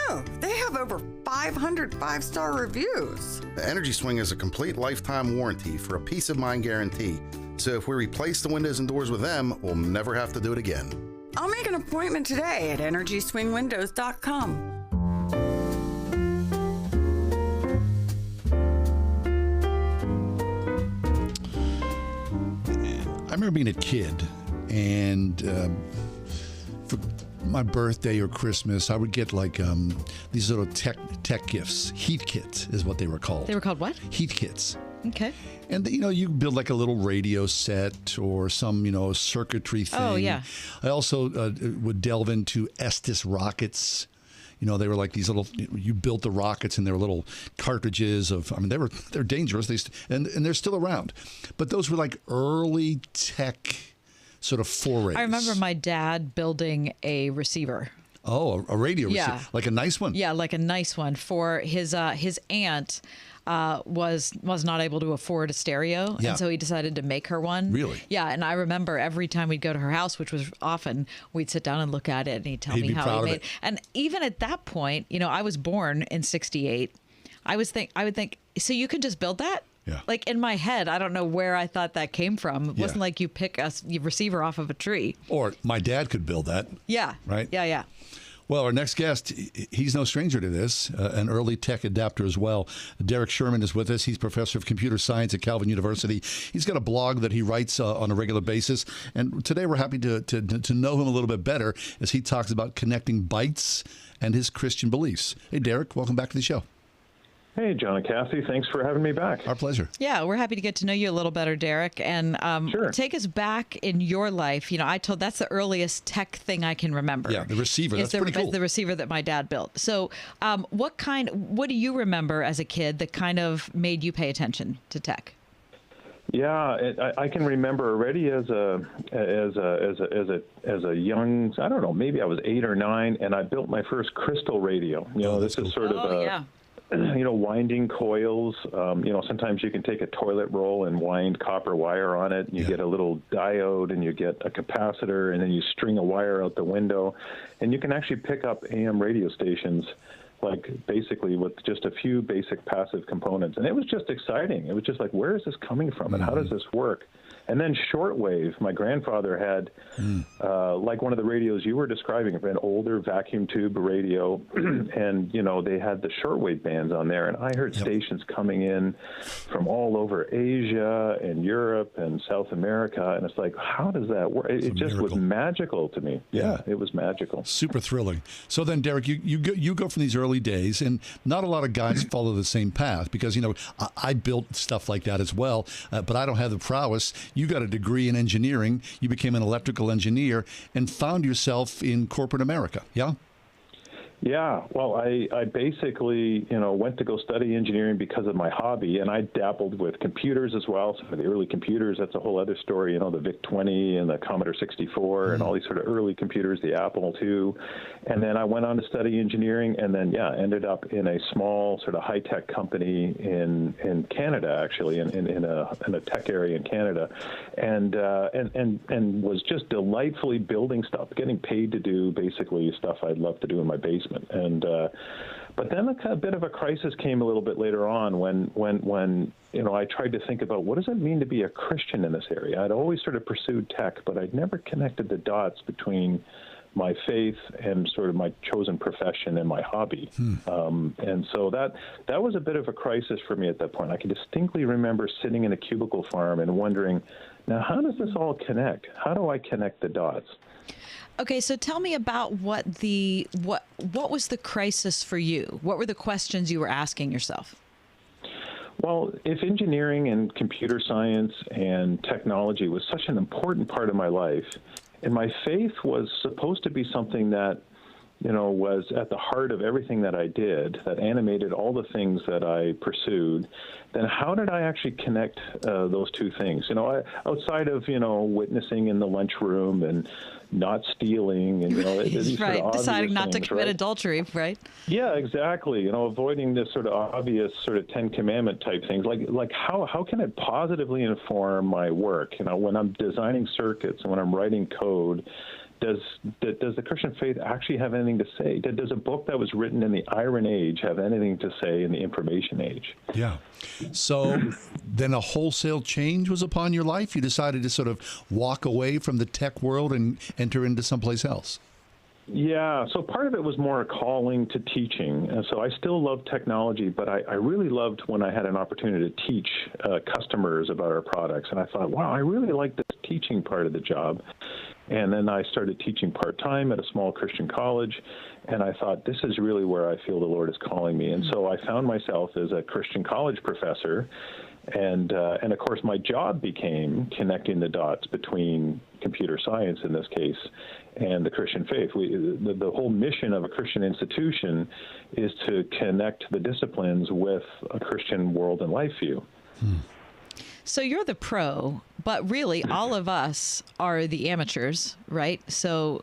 Oh, they have over 500 five-star reviews. The Energy Swing is a complete lifetime warranty for a peace of mind guarantee. So if we replace the windows and doors with them, we'll never have to do it again. I'll make an appointment today at EnergySwingWindows.com. I remember being a kid, and for my birthday or Christmas, I would get like these little tech gifts. Heat kits is what they were called. They were called what? Heat kits. Okay. And, you build like a little radio set or some, circuitry thing. Oh, yeah. I also would delve into Estes rockets. They were like these little, you built the rockets and they were little cartridges of, they're dangerous. And they're still around. But those were like early tech sort of forays. I remember my dad building a receiver. Oh, a radio receiver. Like a nice one? Yeah, like a nice one for his aunt. Was not able to afford a stereo, and so he decided to make her one. Really? Yeah, and I remember every time we'd go to her house, which was often, we'd sit down and look at it, and he'd tell me how he made it. And even at that point, I was born in '68. I would think, so you can just build that? Yeah. Like in my head, I don't know where I thought that came from. It wasn't like you pick a receiver off of a tree. Or my dad could build that. Yeah. Right? Yeah. Well, our next guest, he's no stranger to this, an early tech adapter as well. Derek Schuurman is with us. He's professor of computer science at Calvin University. He's got a blog that he writes on a regular basis. And today we're happy to know him a little bit better as he talks about connecting Bytes and his Christian beliefs. Hey, Derek, welcome back to the show. Hey, John and Kathy, thanks for having me back. Our pleasure. Yeah, we're happy to get to know you a little better, Derek. And sure. Take us back in your life. You know, that's the earliest tech thing I can remember. Yeah, the receiver. That's pretty cool. The receiver that my dad built. So what do you remember as a kid that kind of made you pay attention to tech? Yeah, I can remember already as a young, I don't know, maybe I was 8 or 9, and I built my first crystal radio. You know, this is sort of winding coils. Sometimes you can take a toilet roll and wind copper wire on it. And you get a little diode, and you get a capacitor, and then you string a wire out the window, and you can actually pick up AM radio stations, like basically with just a few basic passive components. And it was just exciting. It was just like, where is this coming from, and how does this work? And then shortwave. My grandfather had, like one of the radios you were describing, an older vacuum tube radio, and, they had the shortwave bands on there. And I heard stations coming in from all over Asia and Europe and South America. And it's like, how does that work? It just was magical to me. Yeah, it was magical. Super thrilling. So then, Derek, you go from these early days, and not a lot of guys follow the same path because, I built stuff like that as well, but I don't have the prowess. You got a degree in engineering. You became an electrical engineer and found yourself in corporate America. Yeah? Yeah, well, I basically, went to go study engineering because of my hobby, and I dabbled with computers as well. So the early computers, that's a whole other story, the VIC-20 and the Commodore 64 and all these sort of early computers, the Apple II. And then I went on to study engineering, and then, ended up in a small sort of high-tech company in Canada, actually, in a tech area in Canada, and was just delightfully building stuff, getting paid to do basically stuff I'd love to do in my basement. And but then a bit of a crisis came a little bit later on when I tried to think about what does it mean to be a Christian in this area. I'd always sort of pursued tech, but I'd never connected the dots between my faith and sort of my chosen profession and my hobby. And so that was a bit of a crisis for me at that point. I can distinctly remember sitting in a cubicle farm and wondering, now how does this all connect? How do I connect the dots? Okay, so tell me about what was the crisis for you? What were the questions you were asking yourself? Well, if engineering and computer science and technology was such an important part of my life, and my faith was supposed to be something that, was at the heart of everything that I did, that animated all the things that I pursued, then how did I actually connect those two things? Outside of, witnessing in the lunchroom and not stealing and, these right, sort of deciding not things, to commit right? adultery, right? Yeah, exactly. Avoiding this sort of obvious sort of 10 Commandment type things. Like how can it positively inform my work? When I'm designing circuits and when I'm writing code, does the Christian faith actually have anything to say? Does a book that was written in the Iron Age have anything to say in the Information Age? Yeah. So then a wholesale change was upon your life? You decided to sort of walk away from the tech world and enter into someplace else? Yeah, so part of it was more a calling to teaching. And so I still love technology, but I really loved when I had an opportunity to teach customers about our products. And I thought, wow, I really like this teaching part of the job. And then I started teaching part-time at a small Christian college, and I thought, this is really where I feel the Lord is calling me. And so I found myself as a Christian college professor, and of course my job became connecting the dots between computer science, in this case, and the Christian faith. The whole mission of a Christian institution is to connect the disciplines with a Christian world and life view. So you're the pro, but really all of us are the amateurs, right? So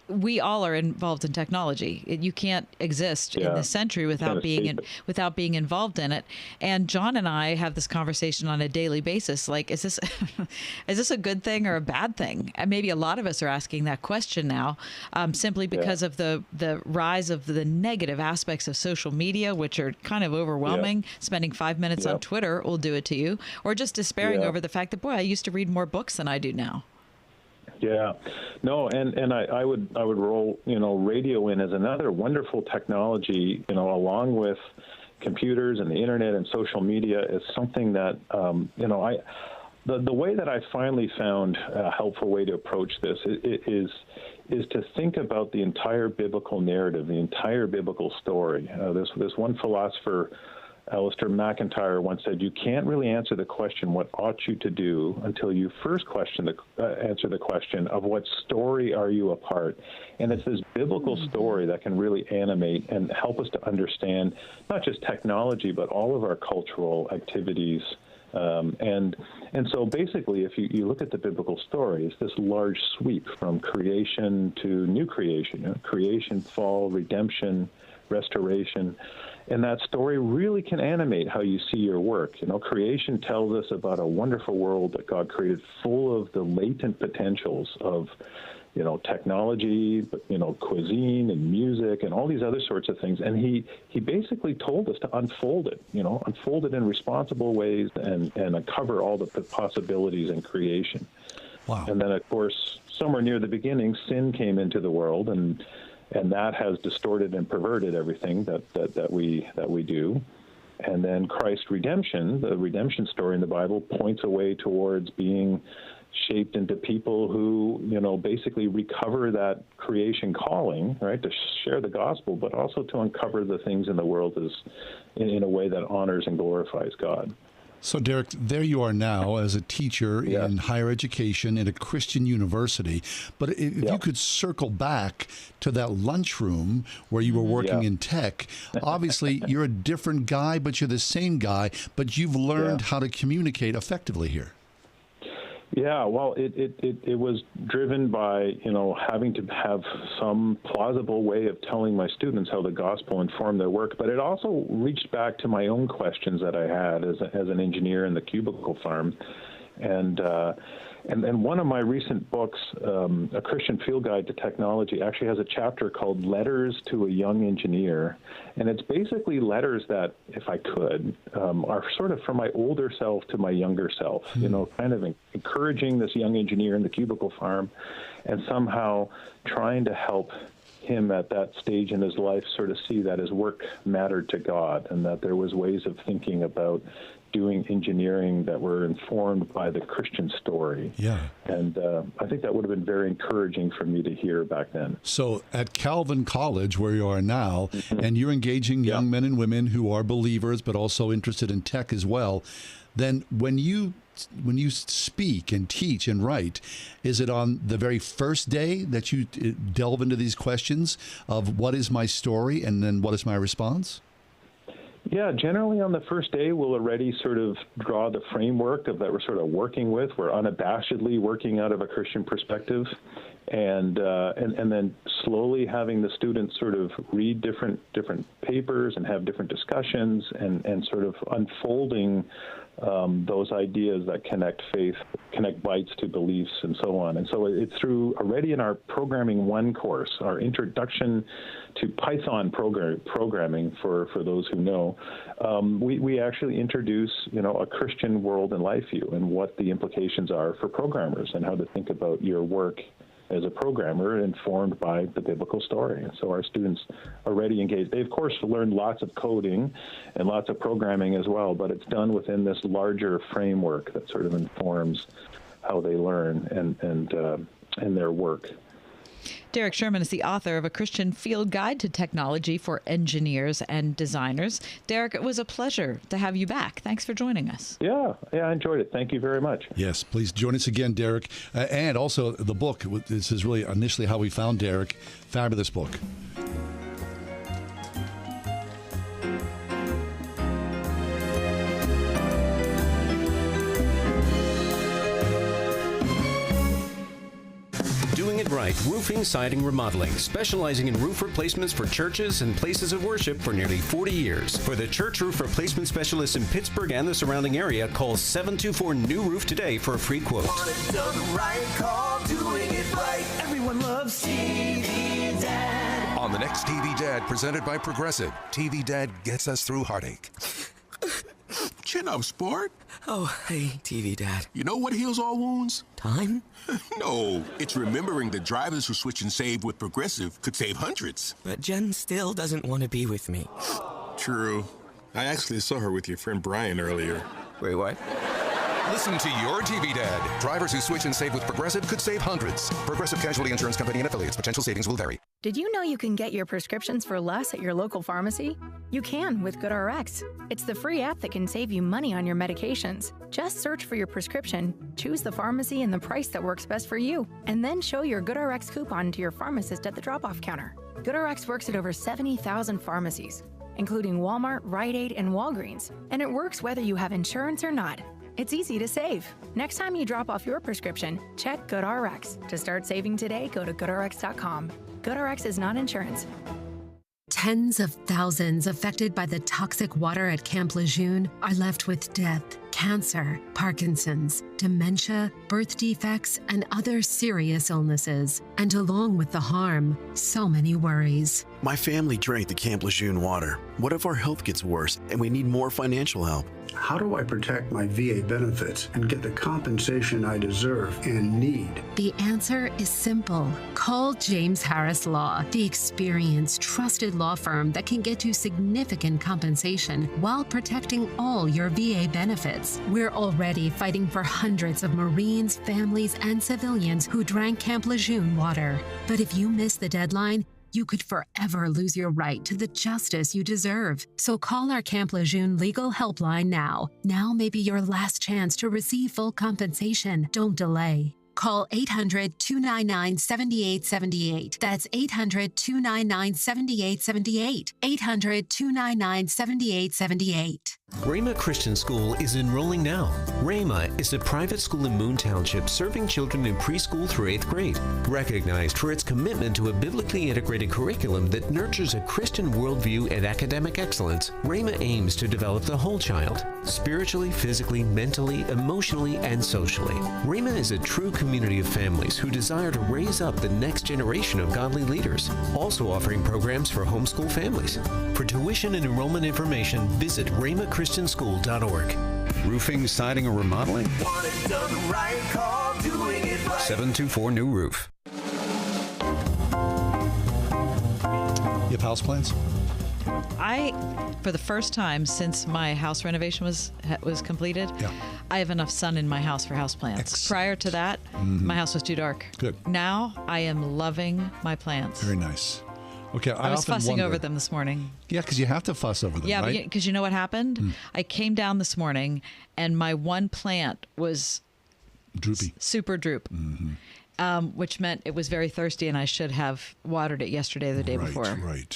we all are involved in technology. You can't exist in this century without being involved in it. And John and I have this conversation on a daily basis. Like, is this a good thing or a bad thing? And maybe a lot of us are asking that question now, simply because of the rise of the negative aspects of social media, which are kind of overwhelming. Spending 5 minutes on Twitter will do it to you, or just despairing over the fact that, boy, I used to read more books than I do now. Yeah, no, and I would roll, radio in as another wonderful technology, along with computers and the internet and social media is something that, the way that I finally found a helpful way to approach this is to think about the entire biblical narrative, the entire biblical story. This one philosopher, Alistair McIntyre, once said, "You can't really answer the question, what ought you to do, until you first answer the question of what story are you a part?" And it's this biblical story that can really animate and help us to understand not just technology, but all of our cultural activities. And so basically, if you look at the biblical story, it's this large sweep from creation to new creation, creation, fall, redemption, restoration. And that story really can animate how you see your work. Creation tells us about a wonderful world that God created full of the latent potentials of, technology, cuisine and music and all these other sorts of things. And he basically told us to unfold it, unfold it in responsible ways and uncover all the possibilities in creation. Wow. And then, of course, somewhere near the beginning, sin came into the world, and that has distorted and perverted everything that we do. And then Christ's redemption, the redemption story in the Bible, points away towards being shaped into people who, basically recover that creation calling, right, to share the gospel, but also to uncover the things in the world in a way that honors and glorifies God. So, Derek, there you are now as a teacher in higher education in a Christian university. But if you could circle back to that lunchroom where you were working in tech, obviously you're a different guy, but you're the same guy, but you've learned how to communicate effectively here. Yeah, well, it was driven by, having to have some plausible way of telling my students how the gospel informed their work, but it also reached back to my own questions that I had as an engineer in the cubicle farm. And one of my recent books, A Christian Field Guide to Technology, actually has a chapter called Letters to a Young Engineer. And it's basically letters that, if I could, are sort of from my older self to my younger self, kind of encouraging this young engineer in the cubicle farm and somehow trying to help him at that stage in his life sort of see that his work mattered to God and that there was ways of thinking about doing engineering that were informed by the Christian story. Yeah. And I think that would have been very encouraging for me to hear back then. So at Calvin College, where you are now, and you're engaging young men and women who are believers but also interested in tech as well, then when you speak and teach and write, is it on the very first day that you delve into these questions of what is my story and then what is my response? Yeah, generally on the first day, we'll already sort of draw the framework that we're sort of working with. We're unabashedly working out of a Christian perspective, and then slowly having the students sort of read different papers and have different discussions and sort of unfolding those ideas that connect faith, connect Bytes to beliefs, and so on. And so it's through already in our Programming 1 course, our introduction to Python programming for those who know, we actually introduce, a Christian world and life view and what the implications are for programmers and how to think about your work as a programmer informed by the biblical story. And so our students already engaged. They, of course, learned lots of coding and lots of programming as well, but it's done within this larger framework that sort of informs how they learn and their work. Derek Schuurman is the author of A Christian Field Guide to Technology for Engineers and Designers. Derek, it was a pleasure to have you back. Thanks for joining us. Yeah, I enjoyed it. Thank you very much. Yes, please join us again, Derek. And also the book. This is really initially how we found Derek. Fabulous book. Doing it right, roofing, siding, remodeling, specializing in roof replacements for churches and places of worship for nearly 40 years. For the church roof replacement specialists in Pittsburgh and the surrounding area, call 724-NEW-ROOF today for a free quote. Right call, doing it right. Everyone loves TV Dad. On the next TV Dad, presented by Progressive, TV Dad gets us through heartache. Chin up, sport. Oh, hey, TV Dad. You know what heals all wounds? Time? No, it's remembering that drivers who switch and save with Progressive could save hundreds. But Jen still doesn't want to be with me. True. I actually saw her with your friend Brian earlier. Wait, what? Listen to your TV Dad. Drivers who switch and save with Progressive could save hundreds. Progressive Casualty Insurance Company and affiliates. Potential savings will vary. Did you know you can get your prescriptions for less at your local pharmacy? You can with GoodRx. It's the free app that can save you money on your medications. Just search for your prescription, choose the pharmacy and the price that works best for you, and then show your GoodRx coupon to your pharmacist at the drop-off counter. GoodRx works at over 70,000 pharmacies, including Walmart, Rite Aid, and Walgreens, and it works whether you have insurance or not. It's easy to save. Next time you drop off your prescription, check GoodRx. To start saving today, go to goodrx.com. GoodRx is not insurance. Tens of thousands affected by the toxic water at Camp Lejeune are left with death, cancer, Parkinson's, dementia, birth defects, and other serious illnesses. And along with the harm, so many worries. My family drank the Camp Lejeune water. What if our health gets worse and we need more financial help? How do I protect my VA benefits and get the compensation I deserve and need? The answer is simple. Call James Harris Law, the experienced, trusted law firm that can get you significant compensation while protecting all your VA benefits. We're already fighting for hundreds of Marines, families, and civilians who drank Camp Lejeune water. But if you miss the deadline, you could forever lose your right to the justice you deserve. So call our Camp Lejeune legal helpline now. Now may be your last chance to receive full compensation. Don't delay. Call 800-299-7878. That's 800-299-7878. 800-299-7878. Rhema Christian School is enrolling now. Rhema is a private school in Moon Township serving children in preschool through 8th grade. Recognized for its commitment to a biblically integrated curriculum that nurtures a Christian worldview and academic excellence, Rhema aims to develop the whole child, spiritually, physically, mentally, emotionally, and socially. Rhema is a true community of families who desire to raise up the next generation of godly leaders, also offering programs for homeschool families. For tuition and enrollment information, visit rhemachristianschool.org. Roofing, siding, or remodeling? Want it done right, call doing it right. 724 New Roof. You have house plans? For the first time since my house renovation was completed, I have enough sun in my house for house plants. Excellent. Prior to that, my house was too dark. Good. Now I am loving my plants. Very nice. Okay, I was often fussing wonder, over them this morning. Yeah, because you have to fuss over them, Yeah, right? because you know what happened? I came down this morning and my one plant was droopy, super droop. Which meant it was very thirsty, and I should have watered it yesterday or the day before. Right.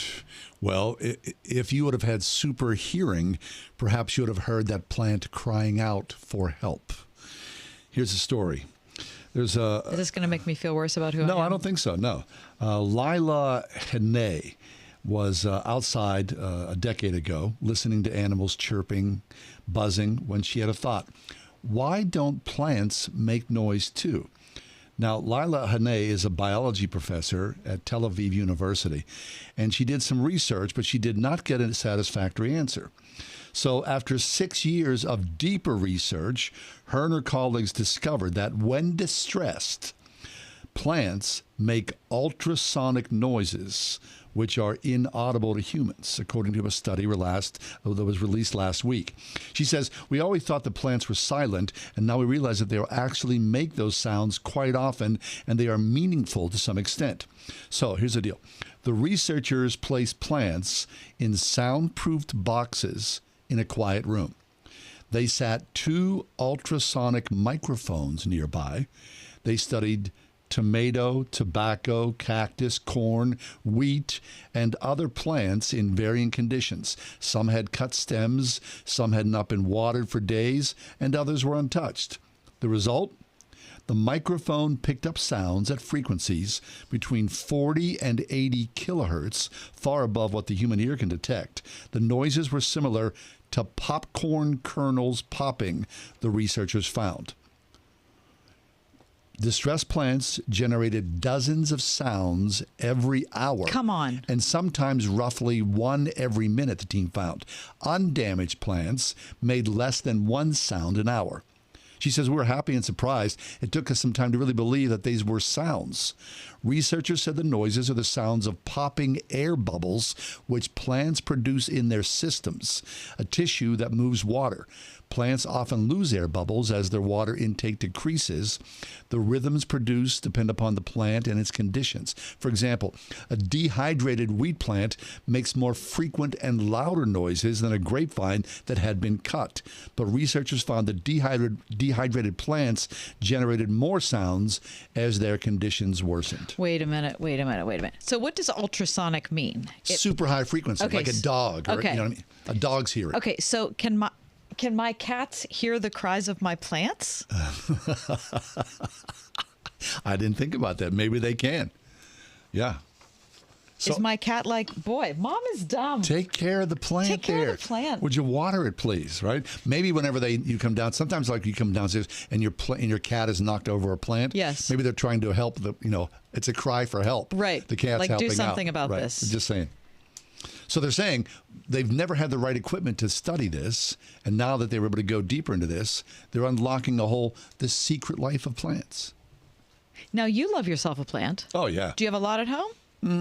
Well, if you would have had super hearing, perhaps you would have heard that plant crying out for help. Here's the story. Is this going to make me feel worse about who I am? No, I don't think so, no. Lila Hene was outside a decade ago listening to animals chirping, buzzing, when she had a thought. Why don't plants make noise too? Now, Lila Hene is a biology professor at Tel Aviv University, and she did some research, but she did not get a satisfactory answer. So after 6 years of deeper research, her and her colleagues discovered that when distressed, plants make ultrasonic noises, which are inaudible to humans, according to a study that was released last week. She says, we always thought the plants were silent, and now we realize that they actually make those sounds quite often, and they are meaningful to some extent. So here's the deal. The researchers placed plants in soundproofed boxes in a quiet room. They sat 2 ultrasonic microphones nearby. They studied tomato, tobacco, cactus, corn, wheat, and other plants in varying conditions. Some had cut stems, some had not been watered for days, and others were untouched. The result? The microphone picked up sounds at frequencies between 40 and 80 kilohertz, far above what the human ear can detect. The noises were similar to popcorn kernels popping, the researchers found. Distressed plants generated dozens of sounds every hour. Come on. And sometimes roughly one every minute, the team found. Undamaged plants made less than one sound an hour. She says, we're happy and surprised. It took us some time to really believe that these were sounds. Researchers said the noises are the sounds of popping air bubbles, which plants produce in their systems, a tissue that moves water. Plants often lose air bubbles as their water intake decreases. The rhythms produced depend upon the plant and its conditions. For example, a dehydrated wheat plant makes more frequent and louder noises than a grapevine that had been cut. But researchers found that dehydrated plants generated more sounds as their conditions worsened. Wait a minute. So what does ultrasonic mean? Super high frequency, Okay, like a dog. Or, okay. You know what I mean? A dog's hearing. Okay, so can my cats hear the cries of my plants? I didn't think about that. Maybe they can. Yeah. So, is my cat like, boy, mom is dumb. Take care of the plant. Take care of the plant. Would you water it, please? Right? Maybe whenever you come down, sometimes like you come downstairs and your cat has knocked over a plant. Yes. Maybe they're trying to help. It's a cry for help. Right. The cat's like helping do something out. about Right. this. Just saying. So they're saying they've never had the right equipment to study this, and now that they were able to go deeper into this, they're unlocking the secret life of plants. Now, you love yourself a plant. Oh, yeah. Do you have a lot at home?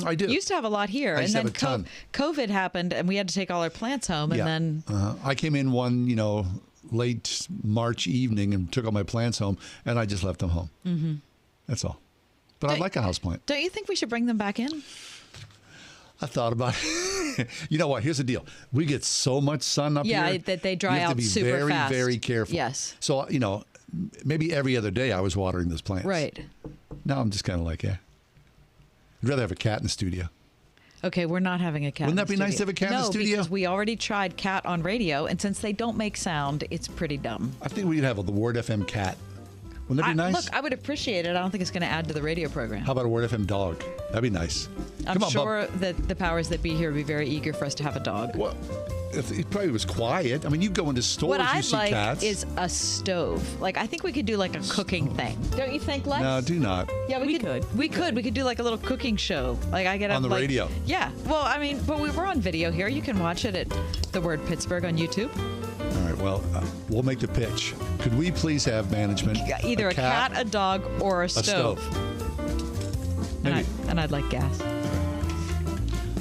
I do. You used to have a lot here. I used and to then have a ton. COVID happened, and we had to take all our plants home, and then... I came in one, late March evening and took all my plants home, and I just left them home. Mm-hmm. That's all. But I like a houseplant. Don't you think we should bring them back in? I thought about it. You know what? Here's the deal. We get so much sun up here. Yeah, that they dry out super very, fast. very careful. Yes. So, maybe every other day I was watering those plants. Right. Now I'm just kind of like, I'd rather have a cat in the studio. Okay, we're not having a cat. Wouldn't that be nice to have a cat in the studio? No, because we already tried cat on radio, and since they don't make sound, it's pretty dumb. I think we'd have the Word FM cat. Wouldn't that be nice? Look, I would appreciate it. I don't think it's going to add to the radio program. How about a Word FM dog? That'd be nice. I'm sure that the powers that be here would be very eager for us to have a dog. Well, if it probably was quiet. I mean, you go into stores, what you I'd see like cats. is a stove. Like, I think we could do like a cooking thing. Don't you think, Lex? No, do not. Yeah, we could. We could do like a little cooking show. Like I get on the radio. Yeah. Well, I mean, but we're on video here. You can watch it at The Word Pittsburgh on YouTube. All right. Well, we'll make the pitch. Could we please have management? Either a cat, a dog, or a stove. Maybe. And I'd like gas.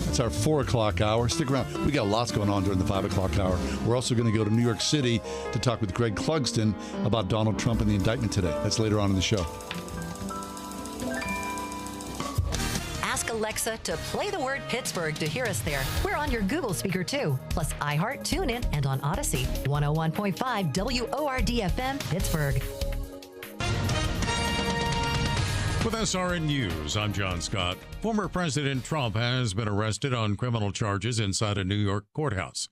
It's our 4 o'clock hour. Stick around. We got lots going on during the 5 o'clock hour. We're also going to go to New York City to talk with Greg Clugston about Donald Trump and the indictment today. That's later on in the show. Ask Alexa to play the word Pittsburgh to hear us there. We're on your Google speaker too, plus iHeart, TuneIn, and on Odyssey. 101.5 WORD FM, Pittsburgh. With SRN News, I'm John Scott. Former President Trump has been arrested on criminal charges inside a New York courthouse.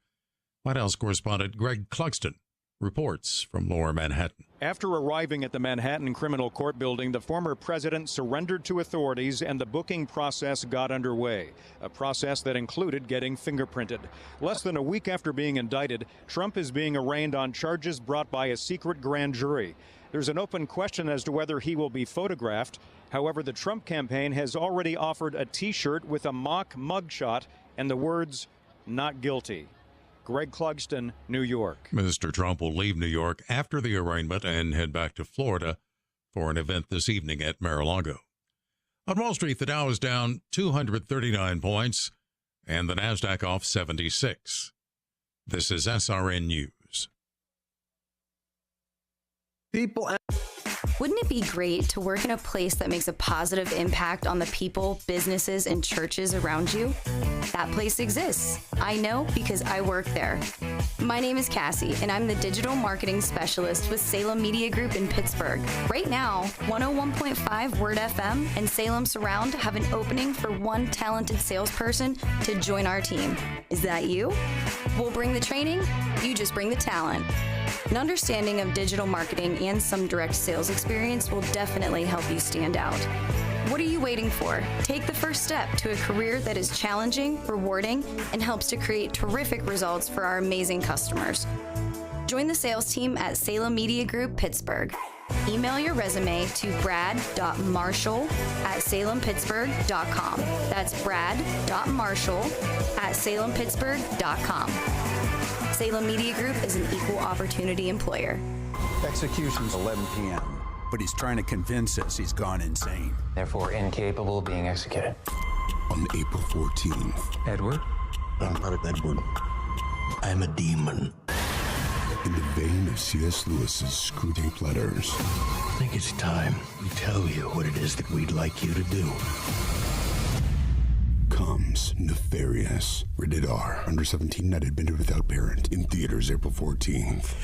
White House correspondent Greg Clugston reports from Lower Manhattan. After arriving at the Manhattan Criminal Court building, the former president surrendered to authorities and the booking process got underway, a process that included getting fingerprinted. Less than a week after being indicted, Trump is being arraigned on charges brought by a secret grand jury. There's an open question as to whether he will be photographed. However, the Trump campaign has already offered a T-shirt with a mock mugshot and the words, "Not guilty." Greg Clugston, New York. Mr. Trump will leave New York after the arraignment and head back to Florida for an event this evening at Mar-a-Lago. On Wall Street, the Dow is down 239 points and the Nasdaq off 76. This is SRN News. Wouldn't it be great to work in a place that makes a positive impact on the people, businesses, and churches around you? That place exists. I know because I work there. My name is Cassie, and I'm the digital marketing specialist with Salem Media Group in Pittsburgh. Right now, 101.5 Word FM and Salem Surround have an opening for one talented salesperson to join our team. Is that you? We'll bring the training, you just bring the talent. An understanding of digital marketing and some direct sales experience will definitely help you stand out. What are you waiting for? Take the first step to a career that is challenging, rewarding, and helps to create terrific results for our amazing customers. Join the sales team at Salem Media Group, Pittsburgh. Email your resume to brad.marshall@salempittsburgh.com. That's brad.marshall@salempittsburgh.com. Salem Media Group is an equal opportunity employer. Execution's 11 p.m., but he's trying to convince us he's gone insane. Therefore incapable of being executed. On April 14th. Edward? I'm not Edward. I'm a demon. In the vein of C.S. Lewis's Screwtape Letters. I think it's time we tell you what it is that we'd like you to do. Comes Nefarious. Rated R. Under 17, not admitted without parent. In theaters April 14th.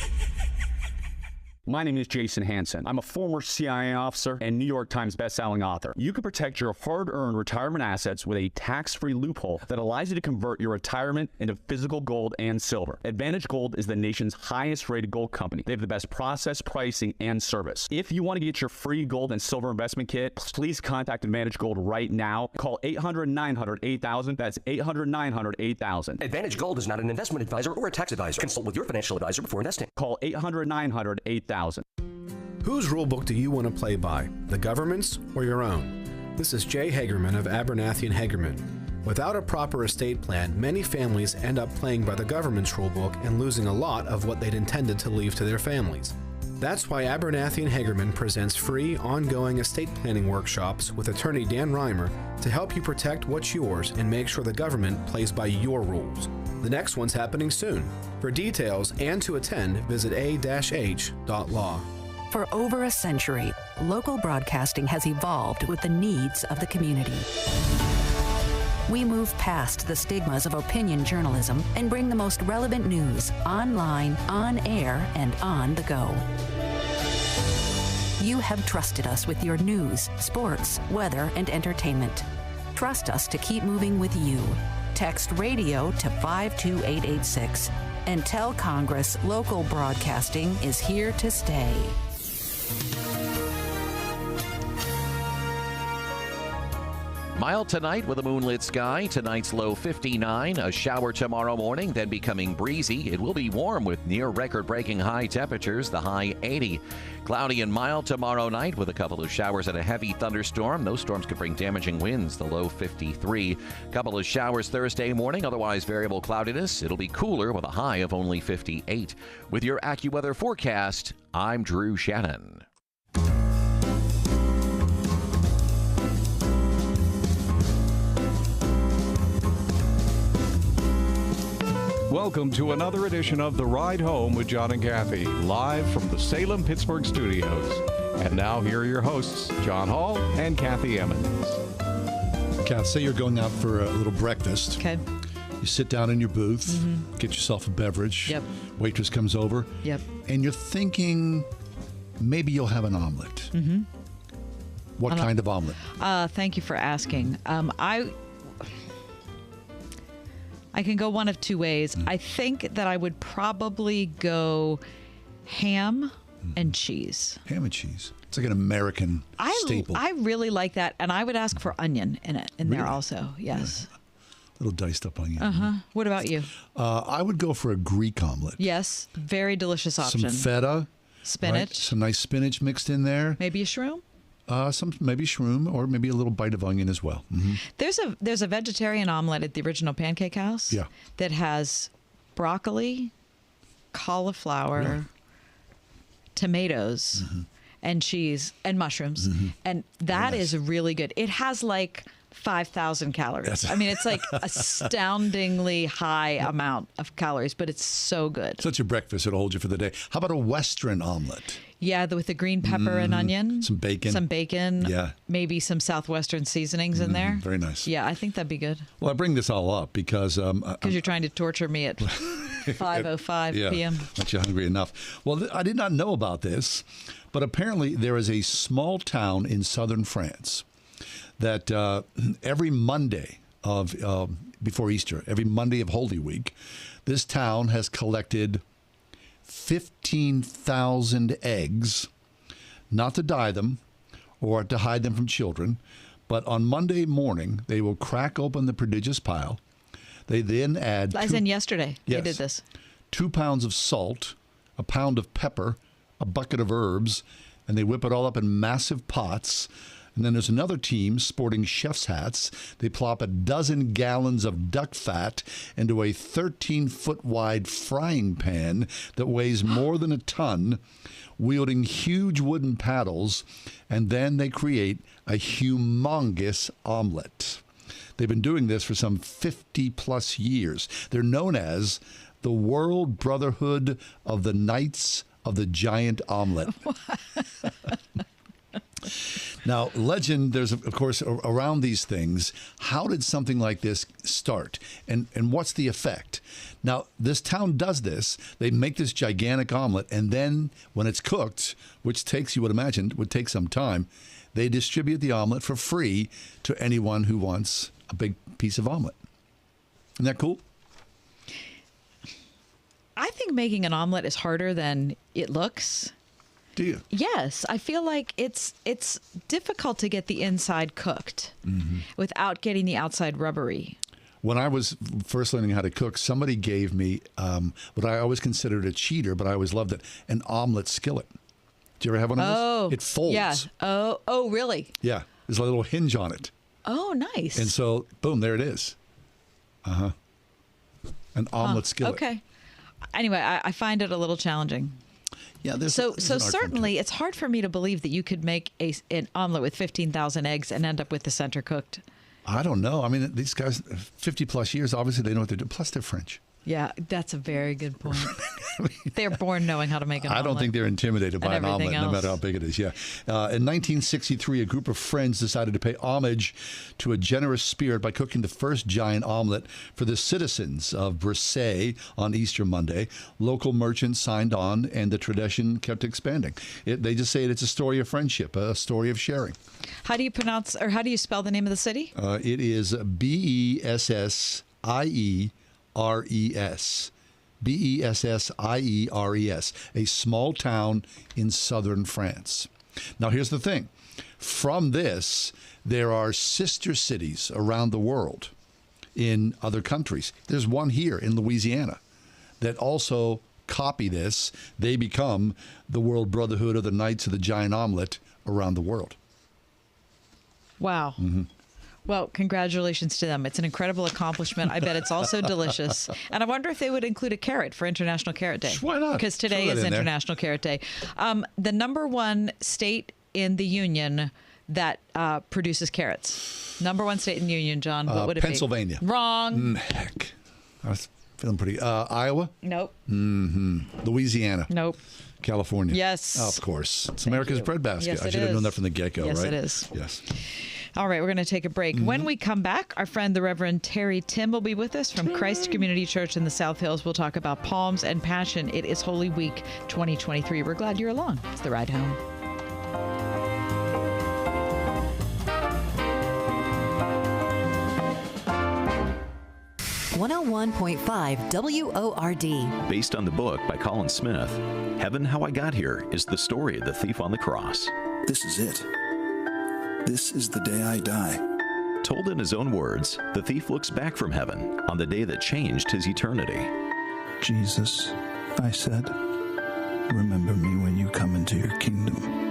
My name is Jason Hansen. I'm a former CIA officer and New York Times bestselling author. You can protect your hard-earned retirement assets with a tax-free loophole that allows you to convert your retirement into physical gold and silver. Advantage Gold is the nation's highest-rated gold company. They have the best process, pricing, and service. If you want to get your free gold and silver investment kit, please contact Advantage Gold right now. Call 800-900-8000. That's 800-900-8000. Advantage Gold is not an investment advisor or a tax advisor. Consult with your financial advisor before investing. Call 800-900-8000. Whose rulebook do you want to play by, the government's or your own? This is Jay Hagerman of Abernathy & Hagerman. Without a proper estate plan, many families end up playing by the government's rulebook and losing a lot of what they'd intended to leave to their families. That's why Abernathy & Hagerman presents free, ongoing estate planning workshops with attorney Dan Reimer to help you protect what's yours and make sure the government plays by your rules. The next one's happening soon. For details and to attend, visit a-h.law. For over a century, local broadcasting has evolved with the needs of the community. We move past the stigmas of opinion journalism and bring the most relevant news online, on air, and on the go. You have trusted us with your news, sports, weather, and entertainment. Trust us to keep moving with you. Text radio to 52886 and tell Congress local broadcasting is here to stay. Mild tonight with a moonlit sky. Tonight's low 59. A shower tomorrow morning, then becoming breezy. It will be warm with near record-breaking high temperatures, the high 80. Cloudy and mild tomorrow night with a couple of showers and a heavy thunderstorm. Those storms could bring damaging winds, the low 53. Couple of showers Thursday morning, otherwise variable cloudiness. It'll be cooler with a high of only 58. With your AccuWeather forecast, I'm Drew Shannon. Welcome to another edition of The Ride Home with John and Kathy, live from the Salem Pittsburgh studios. And now here are your hosts, John Hall and Kathy Emmons. Kath, say you're going out for a little breakfast. Okay. You sit down in your booth, get yourself a beverage. Yep. Waitress comes over. Yep. And you're thinking maybe you'll have an omelet. Mm-hmm. What kind of omelet? Thank you for asking. I can go one of two ways. I think that I would probably go ham and cheese. Ham and cheese. It's like an American staple. I really like that, and I would ask for onion in there also. Yes. Yeah. Little diced up onion. What about you? I would go for a Greek omelet. Yes, very delicious option. Some feta. Spinach. Right? Some nice spinach mixed in there. Maybe a shroom? Some maybe shroom or maybe a little bite of onion as well. Mm-hmm. There's a vegetarian omelet at the Original Pancake House that has broccoli, cauliflower, tomatoes, and cheese and mushrooms. And that is really good. It has like 5,000 calories. I mean, it's like astoundingly high amount of calories, but it's so good. Such a breakfast. It'll hold you for the day. How about a Western omelet? Yeah, with the green pepper and onion. Some bacon. Yeah. Maybe some Southwestern seasonings in there. Very nice. Yeah, I think that'd be good. Well, I bring this all up because... Because you're trying to torture me at 5:05 p.m. Not you hungry enough. Well, I did not know about this, but apparently there is a small town in southern France that every Monday of before Easter, every Monday of Holy Week, this town has collected 15,000 eggs, not to dye them or to hide them from children, but on Monday morning, they will crack open the prodigious pile. They then add... As in yesterday, they did this. 2 pounds of salt, a pound of pepper, a bucket of herbs. and they whip it all up in massive pots. And then there's another team sporting chef's hats. They plop a dozen gallons of duck fat into a 13-foot wide frying pan that weighs more than a ton, wielding huge wooden paddles, and then they create a humongous omelet. They've been doing this for some 50-plus years. They're known as the World Brotherhood of the Knights of the Giant Omelet. Now, legend, there's, of course, around these things, how did something like this start? And what's the effect? Now, this town does this. They make this gigantic omelet, and then when it's cooked, which takes, you would imagine, would take some time, they distribute the omelet for free to anyone who wants a big piece of omelet. Isn't that cool? I think making an omelet is harder than it looks. Do you? Yes, I feel like it's difficult to get the inside cooked without getting the outside rubbery. When I was first learning how to cook, somebody gave me what I always considered a cheater, but I always loved it, an omelet skillet. Did you ever have one of those? Oh, it folds. Yeah. Oh, really? Yeah. There's a little hinge on it. Oh, nice. And so, boom, there it is. An omelet skillet. Okay. Anyway, I find it a little challenging. Yeah, so certainly it's hard for me to believe that you could make an omelet with 15,000 eggs and end up with the center cooked. I don't know. I mean, these guys, 50 plus years, obviously they know what they're doing. Plus, they're French. Yeah, that's a very good point. They're born knowing how to make an omelet. I don't think they're intimidated by an omelet, else. no matter how big it is. Yeah. In 1963, a group of friends decided to pay homage to a generous spirit by cooking the first giant omelet for the citizens of Bressay on Easter Monday. Local merchants signed on, and the tradition kept expanding. They just say it's a story of friendship, a story of sharing. How do you pronounce, or how do you spell the name of the city? It is Bessieres. Bessieres, a small town in southern France. Now, here's the thing. From this, there are sister cities around the world in other countries. There's one here in Louisiana that also copy this. They become the World Brotherhood of the Knights of the Giant Omelet around the world. Wow. Well, congratulations to them. It's an incredible accomplishment. I bet it's also delicious. And I wonder if they would include a carrot for International Carrot Day. Why not? Because today is International Carrot Day. The number one state in the union that produces carrots. Number one state in the union, John. What would it Pennsylvania. be? Wrong. Heck. I was feeling pretty. Iowa? Nope. Louisiana? Nope. California? Yes. Of course. It's America's breadbasket. Yes, I should have known that from the get-go, yes, right? Yes, it is. Yes. All right, we're going to take a break. When we come back, our friend, the Reverend Terry Timm, will be with us from Christ Community Church in the South Hills. We'll talk about Palms and Passion. It is Holy Week 2023. We're glad you're along. It's The Ride Home. .5 WORD. Based on the book by Colin Smith, Heaven, How I Got Here is the story of the thief on the cross. This is it. This is the day I die. Told in his own words, the thief looks back from heaven on the day that changed his eternity. Jesus, I said, remember me when you come into your kingdom.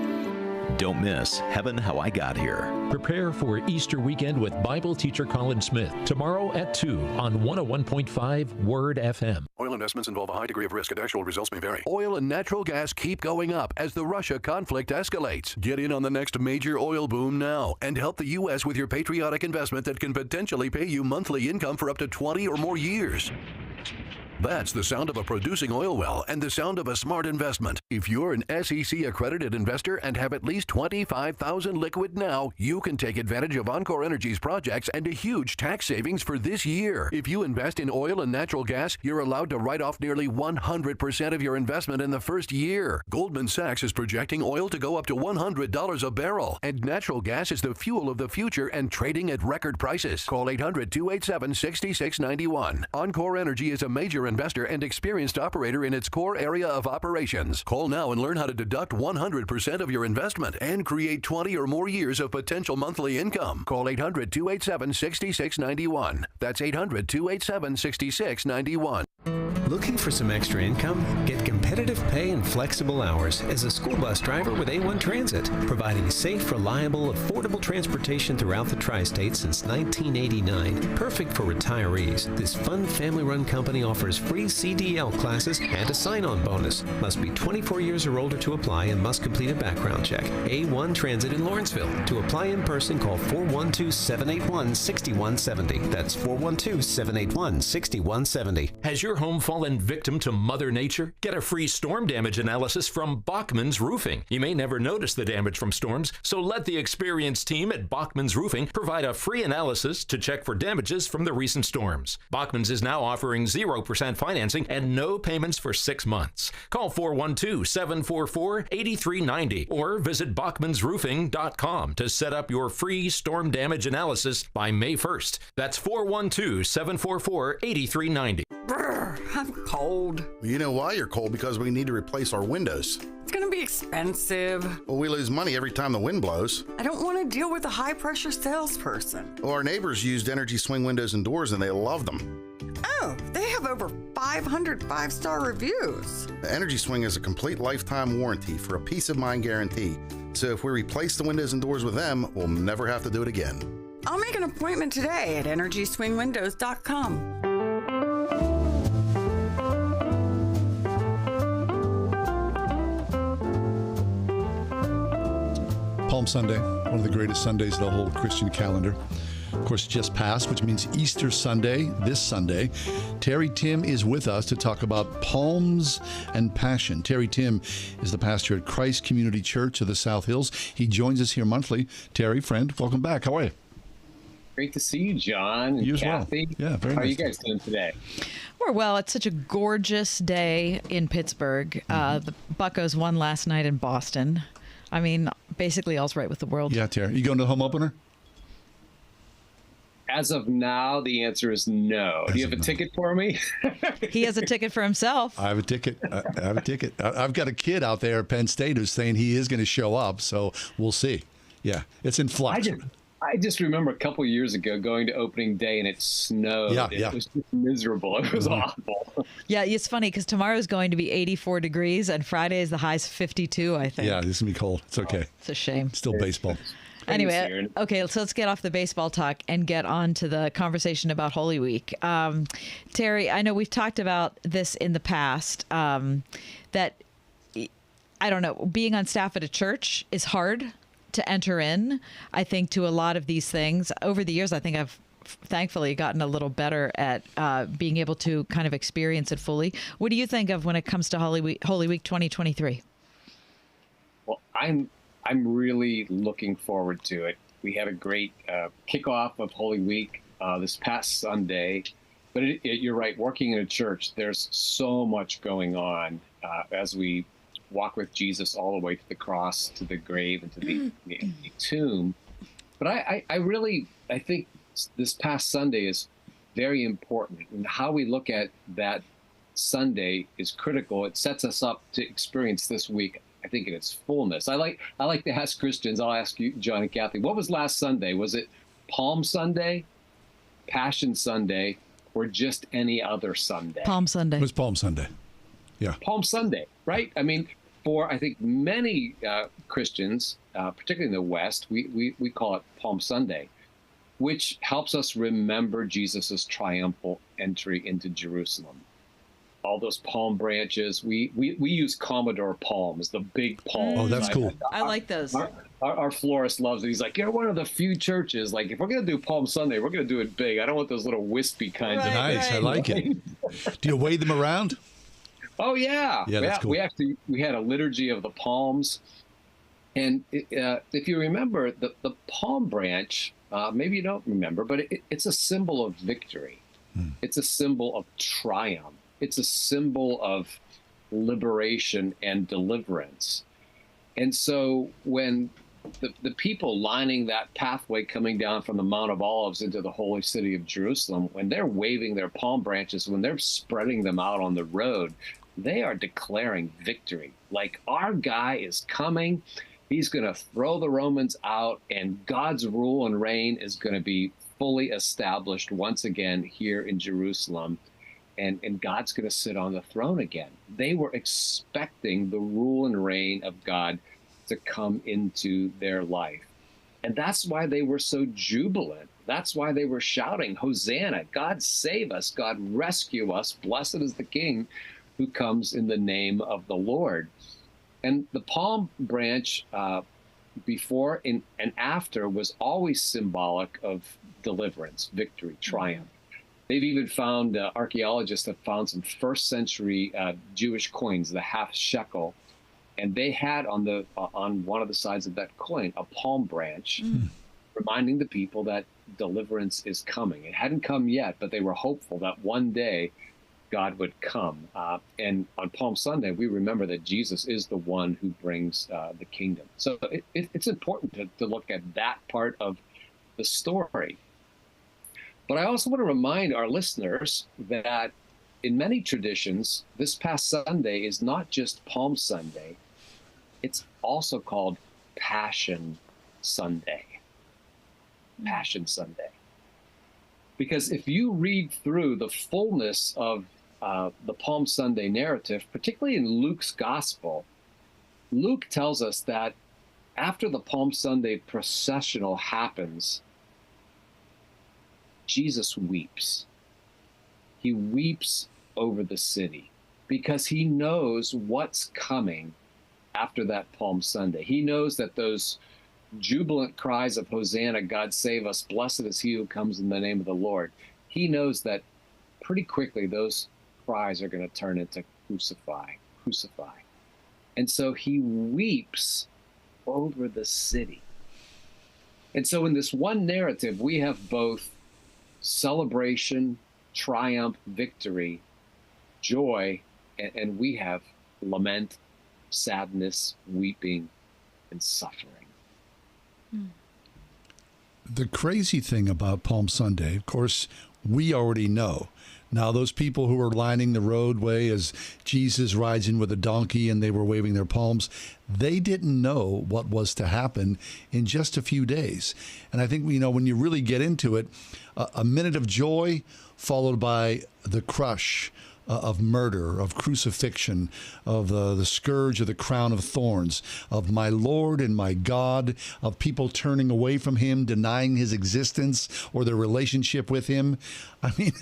Don't miss Heaven, How I Got Here. Prepare for Easter weekend with Bible teacher Colin Smith tomorrow at 2 on 101.5 Word FM. Oil investments involve a high degree of risk and actual results may vary. Oil and natural gas keep going up as the Russia conflict escalates. Get in on the next major oil boom now and help the U.S. with your patriotic investment that can potentially pay you monthly income for up to 20 or more years. That's the sound of a producing oil well and the sound of a smart investment. If you're an SEC accredited investor and have at least $25,000 liquid now, you can take advantage of Encore Energy's projects and a huge tax savings for this year. If you invest in oil and natural gas, you're allowed to write off nearly 100% of your investment in the first year. Goldman Sachs is projecting oil to go up to $100 a barrel, and natural gas is the fuel of the future and trading at record prices. Call 800-287-6691. Encore Energy is a major investor and experienced operator in its core area of operations. Call now and learn how to deduct 100% of your investment and create 20 or more years of potential monthly income. Call 800-287-6691. That's 800-287-6691. Looking for some extra income? Get competitive pay and flexible hours as a school bus driver with A1 Transit, providing safe, reliable, affordable transportation throughout the tri-state since 1989. Perfect for retirees, this fun family-run company offers free CDL classes and a sign-on bonus. Must be 24 years or older to apply and must complete a background check. A1 Transit in Lawrenceville. To apply in person, call 412-781-6170. That's 412-781-6170. Has your home fallen victim to Mother Nature? Get a free storm damage analysis from Bachman's Roofing. You may never notice the damage from storms, so let the experienced team at Bachman's Roofing provide a free analysis to check for damages from the recent storms. Bachman's is now offering 0% financing and no payments for 6 months. Call 412-744-8390 or visit bachmansroofing.com to set up your free storm damage analysis by May 1st. That's 412-744-8390. I'm cold. Well, you know why you're cold? Because we need to replace our windows. It's going to be expensive. Well, we lose money every time the wind blows. I don't want to deal with a high-pressure salesperson. Well, our neighbors used Energy Swing windows and doors, and they loved them. Oh, they have over 500 five-star reviews. The Energy Swing is a complete lifetime warranty for a peace of mind guarantee. So if we replace the windows and doors with them, we'll never have to do it again. I'll make an appointment today at EnergySwingWindows.com. Palm Sunday, one of the greatest Sundays of the whole Christian calendar. Of course, just passed, which means Easter Sunday, this Sunday. Terry Timm is with us to talk about Palms and Passion. Terry Timm is the pastor at Christ Community Church of the South Hills. He joins us here monthly. Terry, friend, welcome back. How are you? Great to see you, John and you as Kathy. Well. Yeah, very How nice. are you guys doing today? We're well. It's such a gorgeous day in Pittsburgh. The Buccos won last night in Boston. I mean, basically all's right with the world. Yeah, Terry. You going to the home opener? As of now, the answer is no. Do you have a ticket for me? He has a ticket for himself. I have a ticket. I have a ticket. I've got a kid out there at Penn State who's saying he is going to show up, so we'll see. Yeah, it's in flux. I just remember a couple of years ago going to opening day and it snowed. Yeah. It was just miserable. It was awful. Yeah, it's funny because tomorrow's going to be 84 degrees and Friday is the high's 52, I think. Yeah, this is going to be cold. It's okay. It's a shame. Still baseball. Anyway, okay, so let's get off the baseball talk and get on to the conversation about Holy Week. Terry, I know we've talked about this in the past, that, I don't know, being on staff at a church is hard to enter in, I think, to a lot of these things. Over the years, I think I've thankfully gotten a little better at being able to kind of experience it fully. What do you think of when it comes to Holy Week 2023? Well, I'm really looking forward to it. We had a great kickoff of Holy Week this past Sunday. But you're right, working in a church, there's so much going on as we walk with Jesus all the way to the cross, to the grave, and to the tomb. But I think this past Sunday is very important. And how we look at that Sunday is critical. It sets us up to experience this week, I think, in its fullness. I like to ask Christians, I'll ask you, John and Kathy, what was last Sunday? Was it Palm Sunday, Passion Sunday, or just any other Sunday? Palm Sunday. It was Palm Sunday. Yeah. Palm Sunday, right? I mean, for I think many Christians, particularly in the West, we call it Palm Sunday, which helps us remember Jesus's triumphal entry into Jerusalem. All those palm branches. We use Commodore palms, the big palms. Oh, that's cool. I like those. Our florist loves it. He's like, you're one of the few churches. Like, if we're going to do Palm Sunday, we're going to do it big. I don't want those little wispy kinds. Right, nice. Right. I like it. Do you wave them around? Oh, yeah. Yeah, that's cool. We had a liturgy of the palms. And if you remember, the palm branch, maybe you don't remember, but it's a symbol of victory. It's a symbol of triumph. It's a symbol of liberation and deliverance. And so when the people lining that pathway coming down from the Mount of Olives into the holy city of Jerusalem, when they're waving their palm branches, when they're spreading them out on the road, they are declaring victory. Like, our guy is coming. He's going to throw the Romans out, and God's rule and reign is going to be fully established once again here in Jerusalem. And God's going to sit on the throne again. They were expecting the rule and reign of God to come into their life. And that's why they were so jubilant. That's why they were shouting, Hosanna, God save us, God rescue us, blessed is the King who comes in the name of the Lord. And the palm branch before and after was always symbolic of deliverance, victory, triumph. They've even found, archaeologists have found some first century Jewish coins, the half shekel, and they had on one of the sides of that coin a palm branch, reminding the people that deliverance is coming. It hadn't come yet, but they were hopeful that one day God would come. And on Palm Sunday, we remember that Jesus is the one who brings the kingdom. So it's important to look at that part of the story. But I also want to remind our listeners that in many traditions, this past Sunday is not just Palm Sunday, it's also called Passion Sunday. Passion Sunday. Because if you read through the fullness of the Palm Sunday narrative, particularly in Luke's Gospel, Luke tells us that after the Palm Sunday processional happens, Jesus weeps. He weeps over the city because he knows what's coming after that Palm Sunday. He knows that those jubilant cries of Hosanna, God save us, blessed is he who comes in the name of the Lord. He knows that pretty quickly those cries are going to turn into crucify, crucify. And so he weeps over the city. And so in this one narrative, we have both celebration, triumph, victory, joy, and we have lament, sadness, weeping, and suffering. The crazy thing about Palm Sunday, of course, we already know. Now, those people who are lining the roadway as Jesus rides in with a donkey and they were waving their palms, they didn't know what was to happen in just a few days. And I think, when you really get into it, a minute of joy followed by the crush of murder, of crucifixion, of the scourge of the crown of thorns, of my Lord and my God, of people turning away from him, denying his existence or their relationship with him. I mean,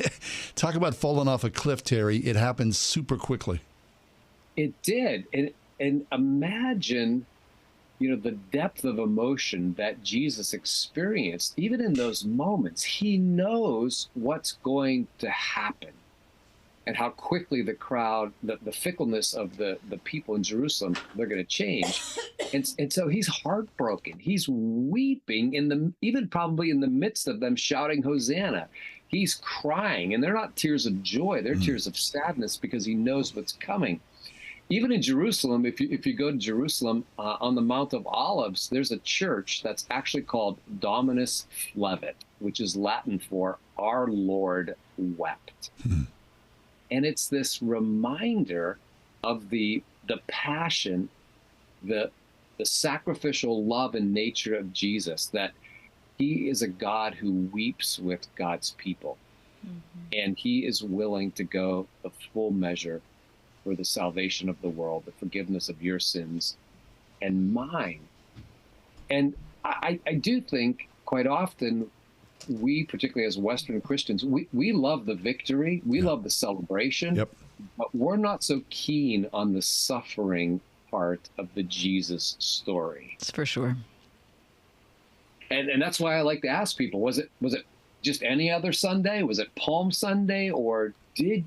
talk about falling off a cliff, Terry. It happened super quickly. It did. And imagine, the depth of emotion that Jesus experienced, even in those moments. He knows what's going to happen. And how quickly the crowd, the fickleness of the people in Jerusalem, they're going to change. And so he's heartbroken. He's weeping even probably in the midst of them shouting Hosanna. He's crying, and they're not tears of joy. They're tears of sadness because he knows what's coming. Even in Jerusalem, if you go to Jerusalem on the Mount of Olives, there's a church that's actually called Dominus Flevit, which is Latin for Our Lord Wept. And it's this reminder of the passion, the sacrificial love and nature of Jesus, that he is a God who weeps with God's people. And he is willing to go the full measure for the salvation of the world, the forgiveness of your sins and mine. And I do think quite often, we, particularly as Western Christians, we love the victory, we love the celebration, but we're not so keen on the suffering part of the Jesus story. It's for sure. And that's why I like to ask people, was it just any other Sunday? Was it Palm Sunday? Or did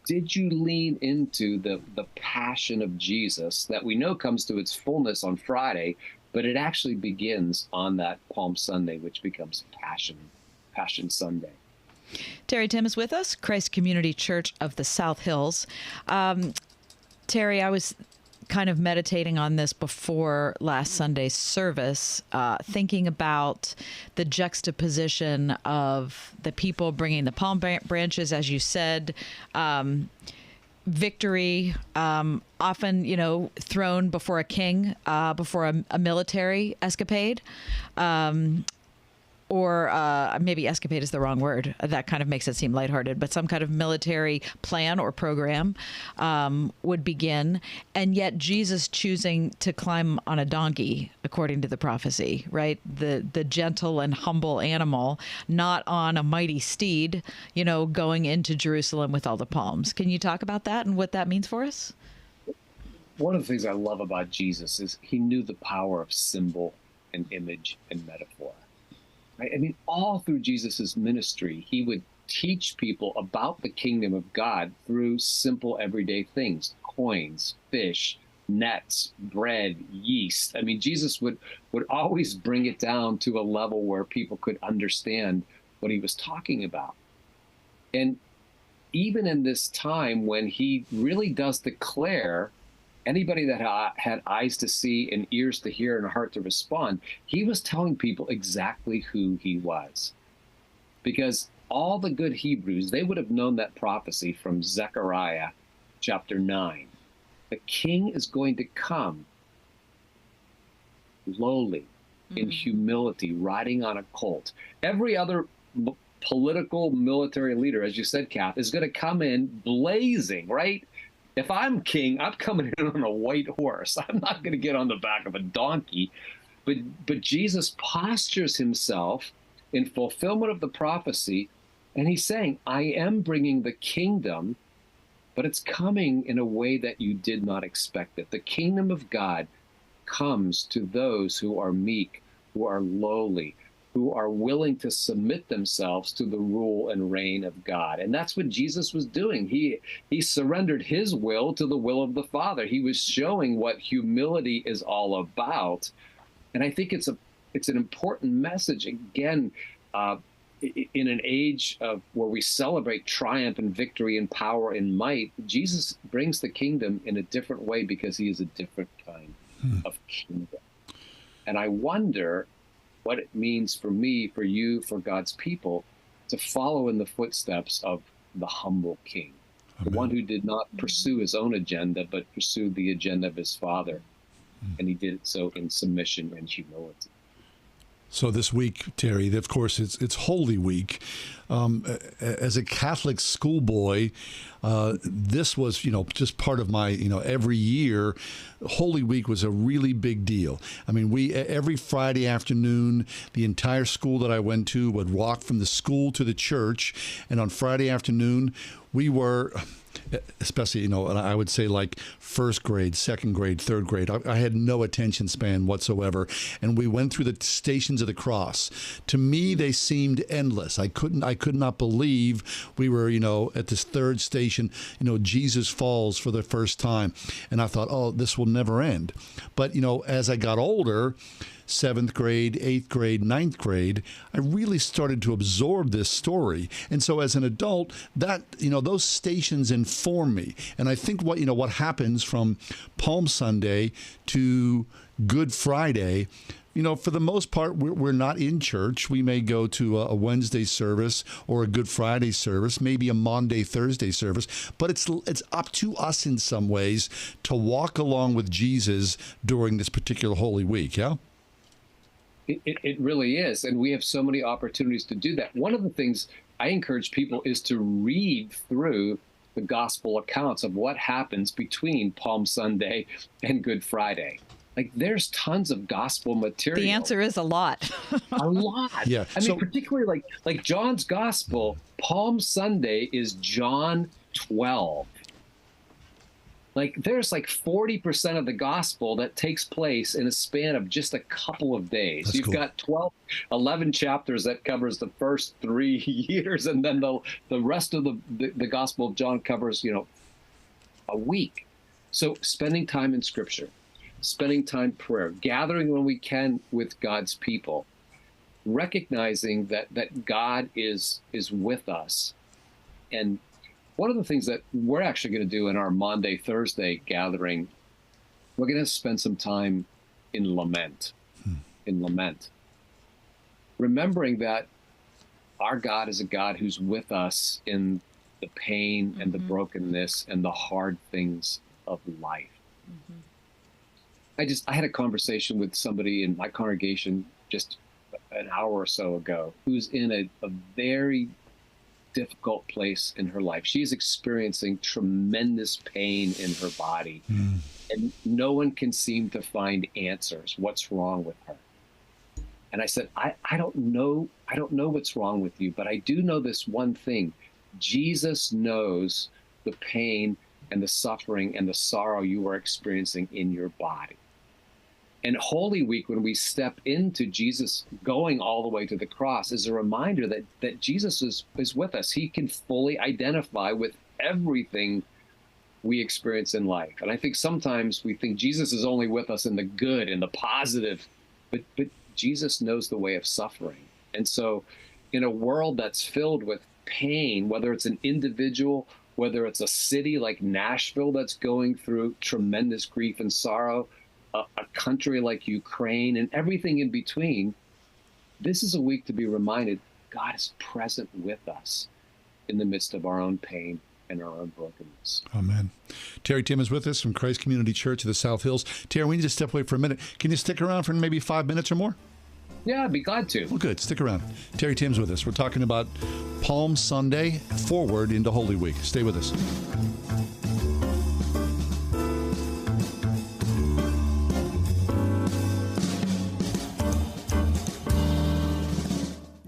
you lean into the passion of Jesus that we know comes to its fullness on Friday, but it actually begins on that Palm Sunday, which becomes Passion Sunday. Terry Timm is with us, Christ Community Church of the South Hills. Terry, I was kind of meditating on this before last Sunday's service, thinking about the juxtaposition of the people bringing the palm branches, as you said, victory, often, thrown before a king, before a military escapade. Or maybe escapade is the wrong word. That kind of makes it seem lighthearted, but some kind of military plan or program would begin. And yet Jesus choosing to climb on a donkey, according to the prophecy, right? The gentle and humble animal, not on a mighty steed, going into Jerusalem with all the palms. Can you talk about that and what that means for us? One of the things I love about Jesus is he knew the power of symbol and image and metaphor. Right? I mean, all through Jesus's ministry, he would teach people about the kingdom of God through simple everyday things: coins, fish, nets, bread, yeast. I mean, Jesus would always bring it down to a level where people could understand what he was talking about. And even in this time when he really does declare, anybody that had eyes to see and ears to hear and a heart to respond, he was telling people exactly who he was. Because all the good Hebrews, they would have known that prophecy from Zechariah chapter 9. The king is going to come lowly, in humility, riding on a colt. Every other political military leader, as you said, Kath, is going to come in blazing, right? If I'm king, I'm coming in on a white horse. I'm not going to get on the back of a donkey. But Jesus postures himself in fulfillment of the prophecy, and he's saying, I am bringing the kingdom, but it's coming in a way that you did not expect it. The kingdom of God comes to those who are meek, who are lowly, who are willing to submit themselves to the rule and reign of God. And that's what Jesus was doing. He surrendered his will to the will of the Father. He was showing what humility is all about. And I think it's an important message, again, in an age of where we celebrate triumph and victory and power and might. Jesus brings the kingdom in a different way because he is a different kind of kingdom. And I wonder what it means for me, for you, for God's people, to follow in the footsteps of the humble king, the one who did not pursue his own agenda, but pursued the agenda of his Father. And he did it so in submission and humility. So this week, Terry, of course, it's Holy Week. As a Catholic schoolboy, this was, just part of my, every year, Holy Week was a really big deal. I mean, every Friday afternoon, the entire school that I went to would walk from the school to the church. And on Friday afternoon, we were, especially, I would say like first grade, second grade, third grade. I had no attention span whatsoever. And we went through the Stations of the Cross. To me, they seemed endless. I could not believe we were, at this third station, Jesus falls for the first time. And I thought, oh, this will never end. But, as I got older, 7th grade, 8th grade, 9th grade, I really started to absorb this story. And so as an adult, that, those stations inform me. And I think what happens from Palm Sunday to Good Friday, for the most part, we're not in church. We may go to a Wednesday service or a Good Friday service, maybe a Maundy, Thursday service, but it's up to us in some ways to walk along with Jesus during this particular Holy Week, yeah? It really is. And we have so many opportunities to do that. One of the things I encourage people is to read through the gospel accounts of what happens between Palm Sunday and Good Friday. Like, there's tons of gospel material. The answer is a lot. A lot. Yeah. I mean, particularly like John's gospel, Palm Sunday is John 12. Like, there's like 40% of the gospel that takes place in a span of just a couple of days. That's You've cool. got 11 chapters that covers the first 3 years, and then the rest of the gospel of John covers, a week. So spending time in Scripture, spending time in prayer, gathering when we can with God's people, recognizing that God is with us. And one of the things that we're actually going to do in our Maundy, Thursday gathering we're going to spend some time in lament, remembering that our God is a God who's with us in the pain and the brokenness and the hard things of life. I had a conversation with somebody in my congregation just an hour or so ago who's in a very difficult place in her life. She's experiencing tremendous pain in her body, and no one can seem to find answers. What's wrong with her? And I said, I don't know what's wrong with you, but I do know this one thing. Jesus knows the pain and the suffering and the sorrow you are experiencing in your body. And Holy Week, when we step into Jesus going all the way to the cross, is a reminder that Jesus is with us. He can fully identify with everything we experience in life. And I think sometimes we think Jesus is only with us in the good and the positive, but Jesus knows the way of suffering. And so in a world that's filled with pain, whether it's an individual, whether it's a city like Nashville that's going through tremendous grief and sorrow, a country like Ukraine, and everything in between, this is a week to be reminded God is present with us in the midst of our own pain and our own brokenness. Amen. Terry Timm is with us from Christ Community Church of the South Hills. Terry, we need to step away for a minute. Can you stick around for maybe 5 minutes or more? Yeah, I'd be glad to. Well, good. Stick around. Terry Timm's with us. We're talking about Palm Sunday forward into Holy Week. Stay with us.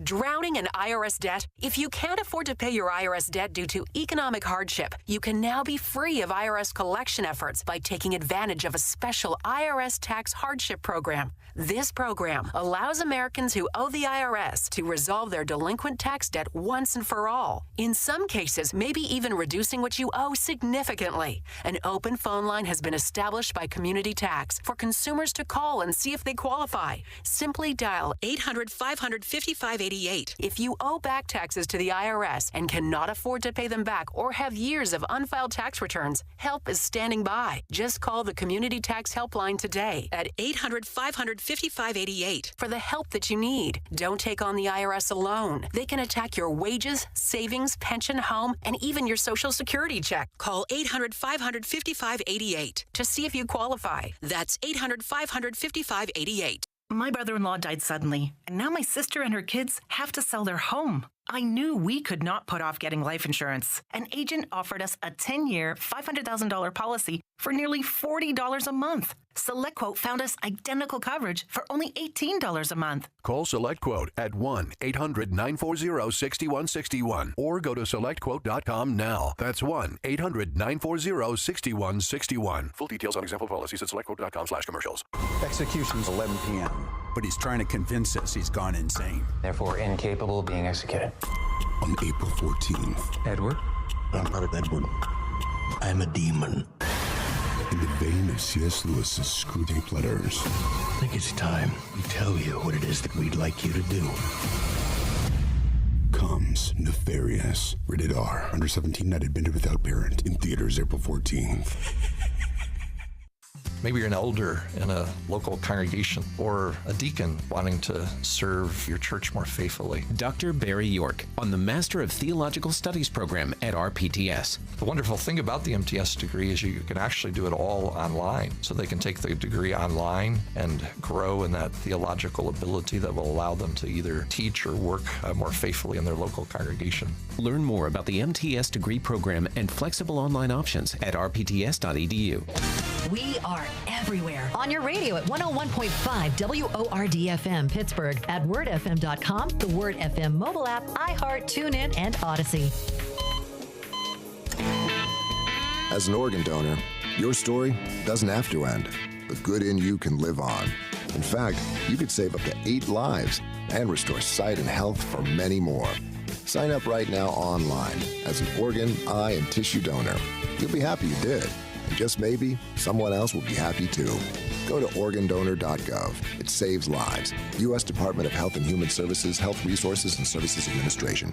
Drowning in IRS debt? If you can't afford to pay your IRS debt due to economic hardship, you can now be free of IRS collection efforts by taking advantage of a special IRS tax hardship program. This program allows Americans who owe the IRS to resolve their delinquent tax debt once and for all. In some cases, maybe even reducing what you owe significantly. An open phone line has been established by Community Tax for consumers to call and see if they qualify. Simply dial 800-500-5588. If you owe back taxes to the IRS and cannot afford to pay them back or have years of unfiled tax returns, help is standing by. Just call the Community Tax Helpline today at 800-500-5588 for the help that you need. Don't take on the IRS alone. They can attack your wages, savings, pension, home, and even your Social Security check. Call 800-500-5588 to see if you qualify. That's 800-500-5588. My brother-in-law died suddenly, and now my sister and her kids have to sell their home. I knew we could not put off getting life insurance. An agent offered us a 10-year, $500,000 policy for nearly $40 a month. SelectQuote found us identical coverage for only $18 a month. Call SelectQuote at 1-800-940-6161 or go to SelectQuote.com now. That's 1-800-940-6161. Full details on example policies at SelectQuote.com/commercials. Execution's 11 p.m., but he's trying to convince us he's gone insane. Therefore, incapable of being executed. On April 14th. Edward? I'm not Edward. I'm a demon. In the vein of C.S. Lewis's Screwtape Letters. I think it's time we tell you what it is that we'd like you to do. Comes Nefarious. Rated R. Under 17, not admitted without parent. In theaters April 14th. Maybe you're an elder in a local congregation or a deacon wanting to serve your church more faithfully. Dr. Barry York on the Master of Theological Studies program at RPTS. The wonderful thing about the MTS degree is you can actually do it all online. So they can take the degree online and grow in that theological ability that will allow them to either teach or work more faithfully in their local congregation. Learn more about the MTS degree program and flexible online options at rpts.edu. We are everywhere. On your radio at 101.5 WORD-FM Pittsburgh, at wordfm.com, the Word FM mobile app, iHeart, TuneIn, and Odyssey. As an organ donor, your story doesn't have to end. The good in you can live on. In fact, you could save up to 8 lives and restore sight and health for many more. Sign up right now online as an organ, eye, and tissue donor. You'll be happy you did. And just maybe, someone else will be happy too. Go to organdonor.gov. It saves lives. U.S. Department of Health and Human Services, Health Resources and Services Administration.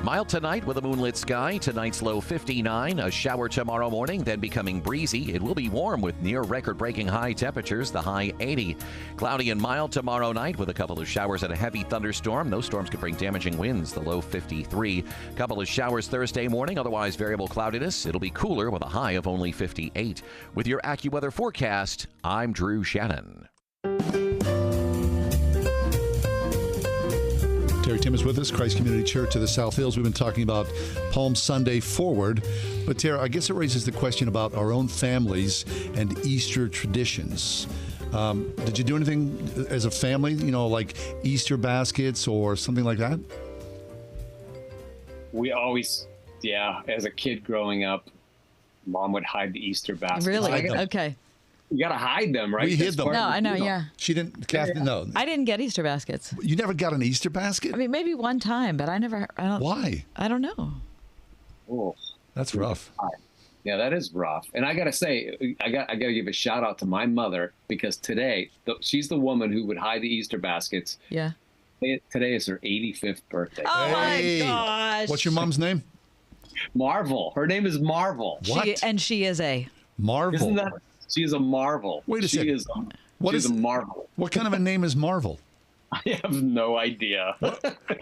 Mild tonight with a moonlit sky. Tonight's low 59. A shower tomorrow morning, then becoming breezy. It will be warm with near record-breaking high temperatures, the high 80. Cloudy and mild tomorrow night with a couple of showers and a heavy thunderstorm. Those storms could bring damaging winds, the low 53. Couple of showers Thursday morning, otherwise variable cloudiness. It'll be cooler with a high of only 58. With your AccuWeather forecast, I'm Drew Shannon. Terry Timm is with us, Christ Community Church of the South Hills. We've been talking about Palm Sunday forward. But, Terry, I guess it raises the question about our own families and Easter traditions. Did you do anything as a family, like Easter baskets or something like that? We always, as a kid growing up, Mom would hide the Easter baskets. Really? Okay. You got to hide them, right? We hid them. No, I know, yeah. She didn't, Kathy, no. I didn't get Easter baskets. You never got an Easter basket? I mean, maybe one time, but I don't. Why? I don't know. Oh, that's rough. Yeah, that is rough. And I got to say, I got to give a shout out to my mother, because today, she's the woman who would hide the Easter baskets. Yeah. Today is her 85th birthday. Oh, my gosh. What's your mom's name? Marvel. Her name is Marvel. What? She is a Marvel. Isn't that? She is a marvel. Wait a second. She's a marvel. What kind of a name is Marvel? I have no idea.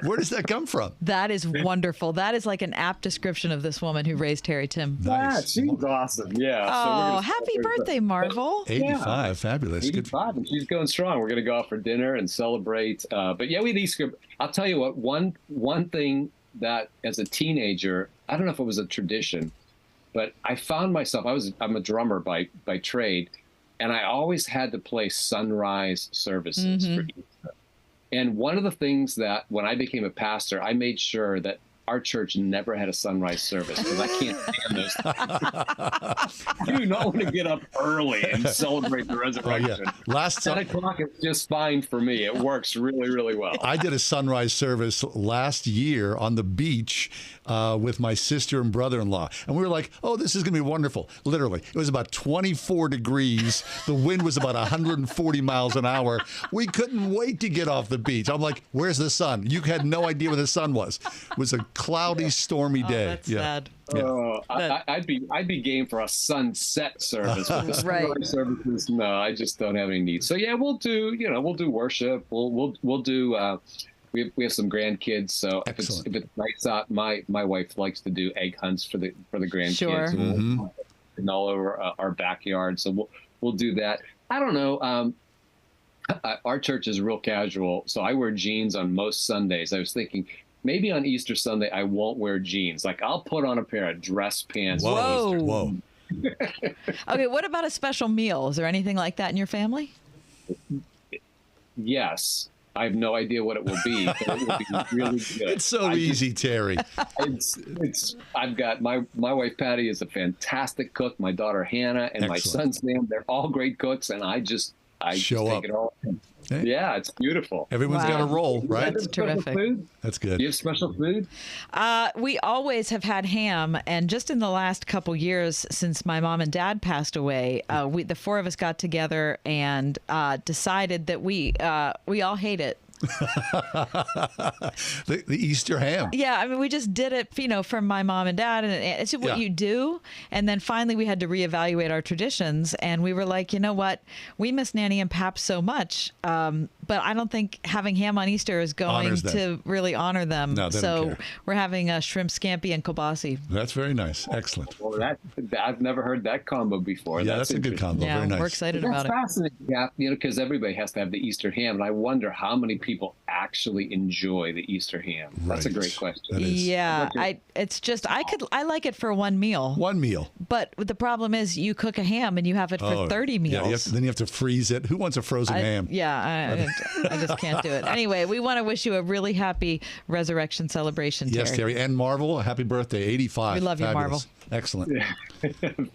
Where does that come from? That is wonderful. That is like an apt description of this woman who raised Terry Timm. Nice. Yeah, she's awesome. Yeah. Oh, happy birthday, Marvel. 85. Fabulous. 85, and she's going strong. We're going to go out for dinner and celebrate. But yeah, we had Easter. I'll tell you what, one thing that as a teenager, I don't know if it was a tradition, but I found myself, I'm a drummer by trade, and I always had to play sunrise services for Easter. And one of the things that when I became a pastor, I made sure that our church never had a sunrise service, because I can't stand those things. I do not want to get up early and celebrate the resurrection. Oh, yeah. 10 o'clock is just fine for me. It works really, really well. I did a sunrise service last year on the beach with my sister and brother-in-law. And we were like, oh, this is going to be wonderful. Literally, it was about 24 degrees. The wind was about 140 miles an hour. We couldn't wait to get off the beach. I'm like, where's the sun? You had no idea where the sun was. It was a cloudy, stormy day. That's sad. Yeah. I'd be game for a sunset service. But the sunrise services, no, I just don't have any need. So yeah, we'll do worship. We'll do. We have some grandkids, so if it's nice out, my wife likes to do egg hunts for the grandkids. Sure. And all over our backyard, so we'll do that. I don't know. Our church is real casual, so I wear jeans on most Sundays. I was thinking, maybe on Easter Sunday, I won't wear jeans. Like, I'll put on a pair of dress pants. Whoa. Okay, what about a special meal? Is there anything like that in your family? Yes. I have no idea what it will be, but it will be really good. It's so easy, Terry. I've got my wife, Patty, is a fantastic cook. My daughter, Hannah, and my son, Sam, they're all great cooks, and I just take it all. Hey. Yeah, it's beautiful. Everyone's got a role, right? That's terrific. Food? That's good. Do you have special food? We always have had ham, and just in the last couple years since my mom and dad passed away, the four of us got together and decided that we all hate it. the Easter ham. Yeah, I mean, we just did it, from my mom and dad, and it's just what you do. And then finally, we had to reevaluate our traditions, and we were like, you know what? We miss Nanny and Pap so much, but I don't think having ham on Easter is going to really honor them. No, they don't care. We're having a shrimp scampi and kielbasa. That's very nice. Excellent. Well, I've never heard that combo before. Yeah, that's a good combo. Yeah, very nice. We're excited about it. That's fascinating, because everybody has to have the Easter ham, and I wonder how many people actually enjoy the Easter ham. That's a great question. Yeah, I like it for one meal. One meal. But the problem is you cook a ham and you have it for 30 meals. Yeah, then you have to freeze it. Who wants a frozen ham? Yeah, I just can't do it. Anyway, we want to wish you a really happy resurrection celebration, Terry. Yes, Terry. And Marvel, happy birthday, 85. We love you, Marvel. Excellent.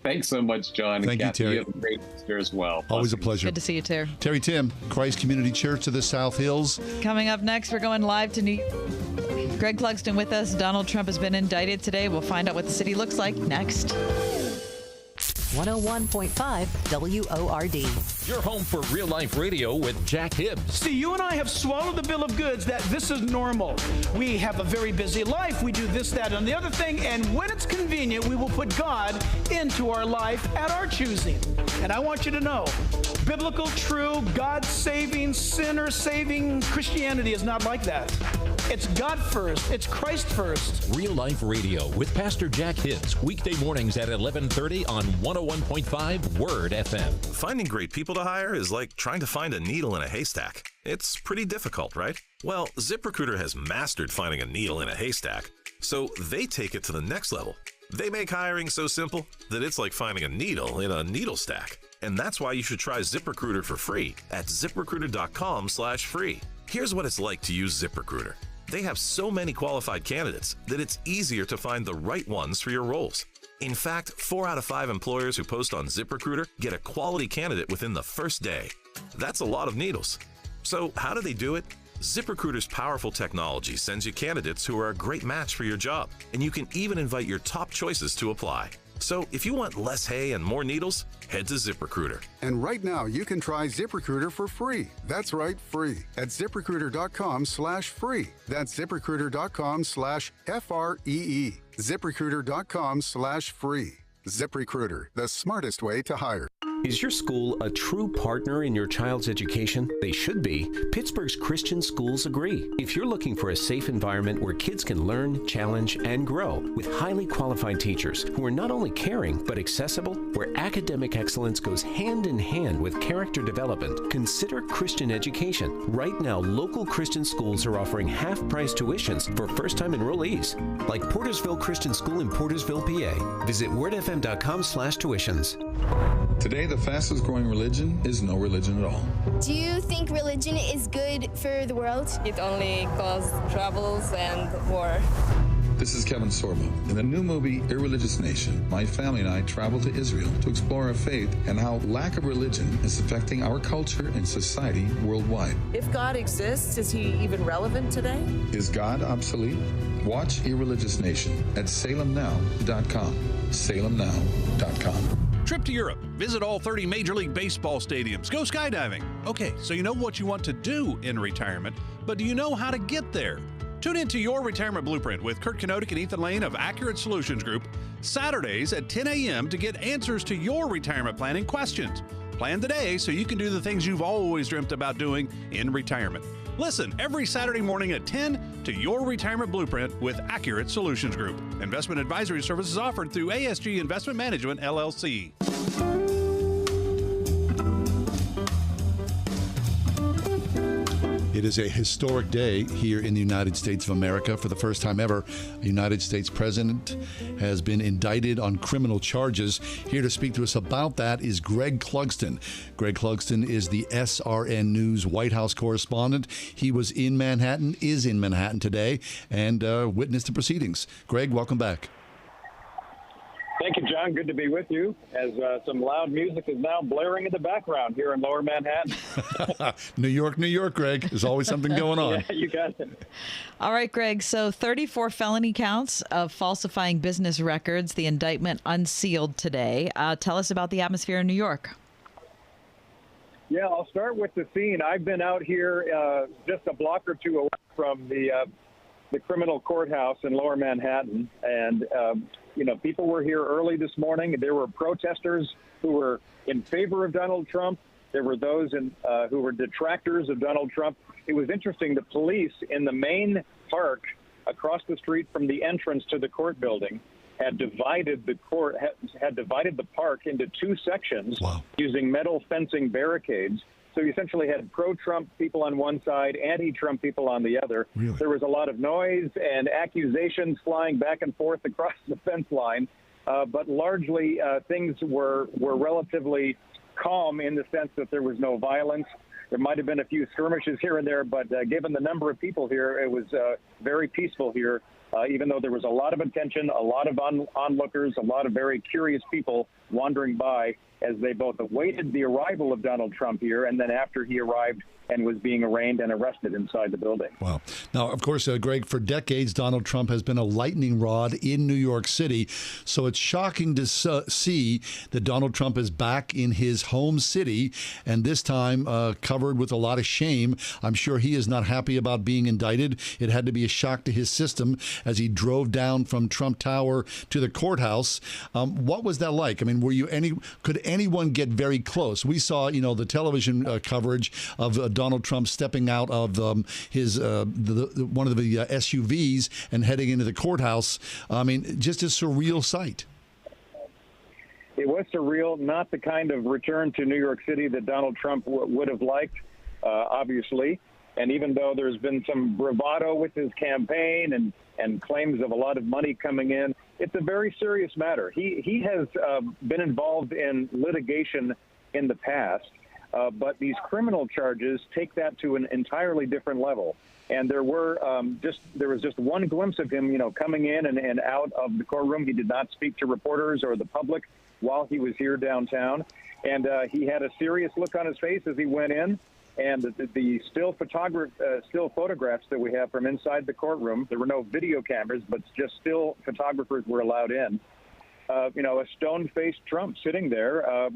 Thanks so much, John. Thank you, Terry. You have a great Easter as well. Always a pleasure. Good to see you, Terry. Terry Timm, Christ Community Church of the South Hills. Coming up next, we're going live to New York. Greg Clugston with us. Donald Trump has been indicted today. We'll find out what the city looks like next. 101.5 WORD. Your home for real life radio with Jack Hibbs. See, you and I have swallowed the bill of goods that this is normal. We have a very busy life. We do this, that, and the other thing. And when it's convenient, we will put God into our life at our choosing. And I want you to know, biblical, true, God-saving, sinner-saving Christianity is not like that. It's God first. It's Christ first. Real Life Radio with Pastor Jack Hibbs. Weekday mornings at 11:30 on 101.5 Word FM. Finding great people to hire is like trying to find a needle in a haystack. It's pretty difficult, right? Well, ZipRecruiter has mastered finding a needle in a haystack, so they take it to the next level. They make hiring so simple that it's like finding a needle in a needle stack. And that's why you should try ZipRecruiter for free at ZipRecruiter.com/free. Here's what it's like to use ZipRecruiter. They have so many qualified candidates that it's easier to find the right ones for your roles. In fact, 4 out of 5 employers who post on ZipRecruiter get a quality candidate within the first day. That's a lot of needles. So how do they do it? ZipRecruiter's powerful technology sends you candidates who are a great match for your job, and you can even invite your top choices to apply. So if you want less hay and more needles, head to ZipRecruiter. And right now, you can try ZipRecruiter for free. That's right, free. At ZipRecruiter.com/free. That's ZipRecruiter.com/FREE. ZipRecruiter.com/free. ZipRecruiter, the smartest way to hire. Is your school a true partner in your child's education? They should be. Pittsburgh's Christian schools agree. If you're looking for a safe environment where kids can learn, challenge, and grow with highly qualified teachers who are not only caring but accessible, where academic excellence goes hand in hand with character development, consider Christian education. Right now, local Christian schools are offering half-price tuitions for first-time enrollees, like Portersville Christian School in Portersville, PA. Visit wordfm.com/tuitions. Today, the fastest growing religion is no religion at all. Do you think religion is good for the world? It only causes troubles and war. This is Kevin Sorbo. In the new movie, Irreligious Nation, my family and I traveled to Israel to explore our faith and how lack of religion is affecting our culture and society worldwide. If God exists, is he even relevant today? Is God obsolete? Watch Irreligious Nation at salemnow.com. salemnow.com. Trip to Europe. Visit all 30 Major League Baseball stadiums. Go skydiving. Okay, so you know what you want to do in retirement, but do you know how to get there? Tune into Your Retirement Blueprint with Kurt Kenotic and Ethan Lane of Accurate Solutions Group, Saturdays at 10 a.m. to get answers to your retirement planning questions. Plan today so you can do the things you've always dreamt about doing in retirement. Listen every Saturday morning at 10 to Your Retirement Blueprint with Accurate Solutions Group. Investment advisory services offered through ASG Investment Management, LLC. It is a historic day here in the United States of America. For the first time ever, a United States president has been indicted on criminal charges. Here to speak to us about that is Greg Clugston. Greg Clugston is the SRN News White House correspondent. He was in Manhattan, is in Manhattan today, and witnessed the proceedings. Greg, welcome back. Thank you, John. Good to be with you as some loud music is now blaring in the background here in Lower Manhattan. New York, Greg. There's always something going on. Yeah, you got it. All right, Greg. So 34 felony counts of falsifying business records. The indictment unsealed today. Tell us about the atmosphere in New York. Yeah, I'll start with the scene. I've been out here just a block or two away from the criminal courthouse in Lower Manhattan, and people were here early this morning. There were protesters who were in favor of Donald Trump. There were those who were detractors of Donald Trump. It was interesting. The police in the main park across the street from the entrance to the court building had divided the park into 2 sections using metal fencing barricades. So you essentially had pro-Trump people on one side, anti-Trump people on the other. Really? There was a lot of noise and accusations flying back and forth across the fence line, but largely things were relatively calm in the sense that there was no violence. There might have been a few skirmishes here and there, but given the number of people here, it was very peaceful here even though there was a lot of attention, a lot of onlookers, a lot of very curious people wandering by as they both awaited the arrival of Donald Trump here and then after he arrived and was being arraigned and arrested inside the building. Wow. Now, of course, Greg, for decades, Donald Trump has been a lightning rod in New York City. So it's shocking to see that Donald Trump is back in his home city, and this time covered with a lot of shame. I'm sure he is not happy about being indicted. It had to be a shock to his system as he drove down from Trump Tower to the courthouse. What was that like? I mean, could anyone get very close? We saw, the television coverage of Donald Trump stepping out of his one of the SUVs and heading into the courthouse. I mean, just a surreal sight. It was surreal, not the kind of return to New York City that Donald Trump would have liked, obviously. And even though there's been some bravado with his campaign and claims of a lot of money coming in, it's a very serious matter. He has been involved in litigation in the past. But these criminal charges take that to an entirely different level. And there was just one glimpse of him, coming in and out of the courtroom. He did not speak to reporters or the public while he was here downtown. And he had a serious look on his face as he went in. And the still photographs that we have from inside the courtroom, there were no video cameras, but just still photographers were allowed in. A stone-faced Trump sitting there,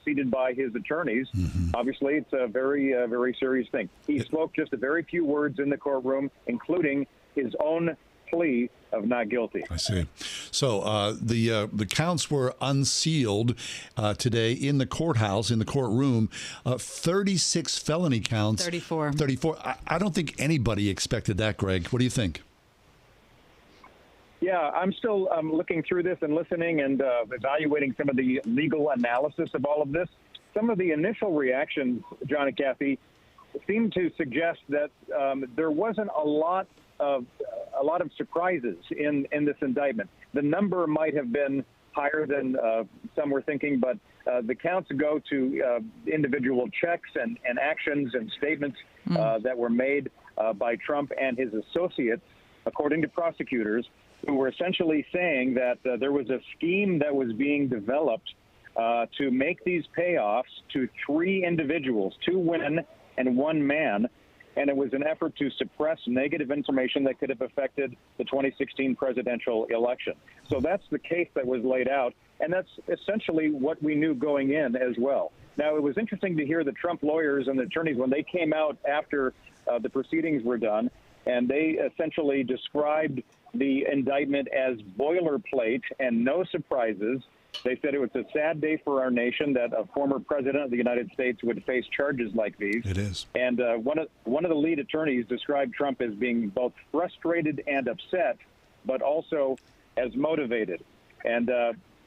seated by his attorneys. Mm-hmm. Obviously, it's a very, very serious thing. He spoke just a very few words in the courtroom, including his own plea of not guilty. I see. So the counts were unsealed today in the courthouse, in the courtroom. 36 felony counts. 34. I don't think anybody expected that, Greg. What do you think? Yeah, I'm still looking through this and listening and evaluating some of the legal analysis of all of this. Some of the initial reactions, John and Kathy, seem to suggest that there wasn't a lot of surprises in this indictment. The number might have been higher than some were thinking, but the counts go to individual checks and actions and statements that were made by Trump and his associates, according to prosecutors, who were essentially saying that there was a scheme that was being developed to make these payoffs to 3 individuals, 2 women and 1 man, and it was an effort to suppress negative information that could have affected the 2016 presidential election. So that's the case that was laid out, and that's essentially what we knew going in as well. Now, it was interesting to hear the Trump lawyers and the attorneys when they came out after the proceedings were done, and they essentially described the indictment as boilerplate and no surprises. They said it was a sad day for our nation that a former president of the United States would face charges like these. It is. And one of the lead attorneys described Trump as being both frustrated and upset, but also as motivated. And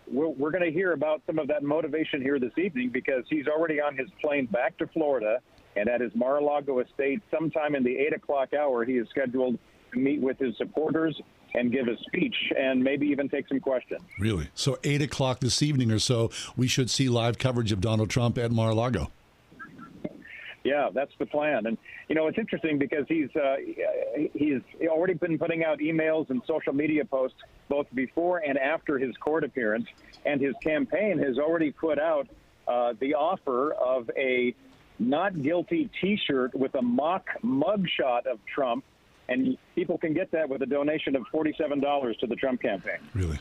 we're going to hear about some of that motivation here this evening because he's already on his plane back to Florida, and at his Mar-a-Lago estate sometime in the 8 o'clock hour, he is scheduled to meet with his supporters and give a speech and maybe even take some questions. Really? So 8 o'clock this evening or so, we should see live coverage of Donald Trump at Mar-a-Lago. Yeah, that's the plan. And, it's interesting because he's already been putting out emails and social media posts both before and after his court appearance. And his campaign has already put out the offer of a not guilty T-shirt with a mock mugshot of Trump. And people can get that with a donation of $47 to the Trump campaign. Really?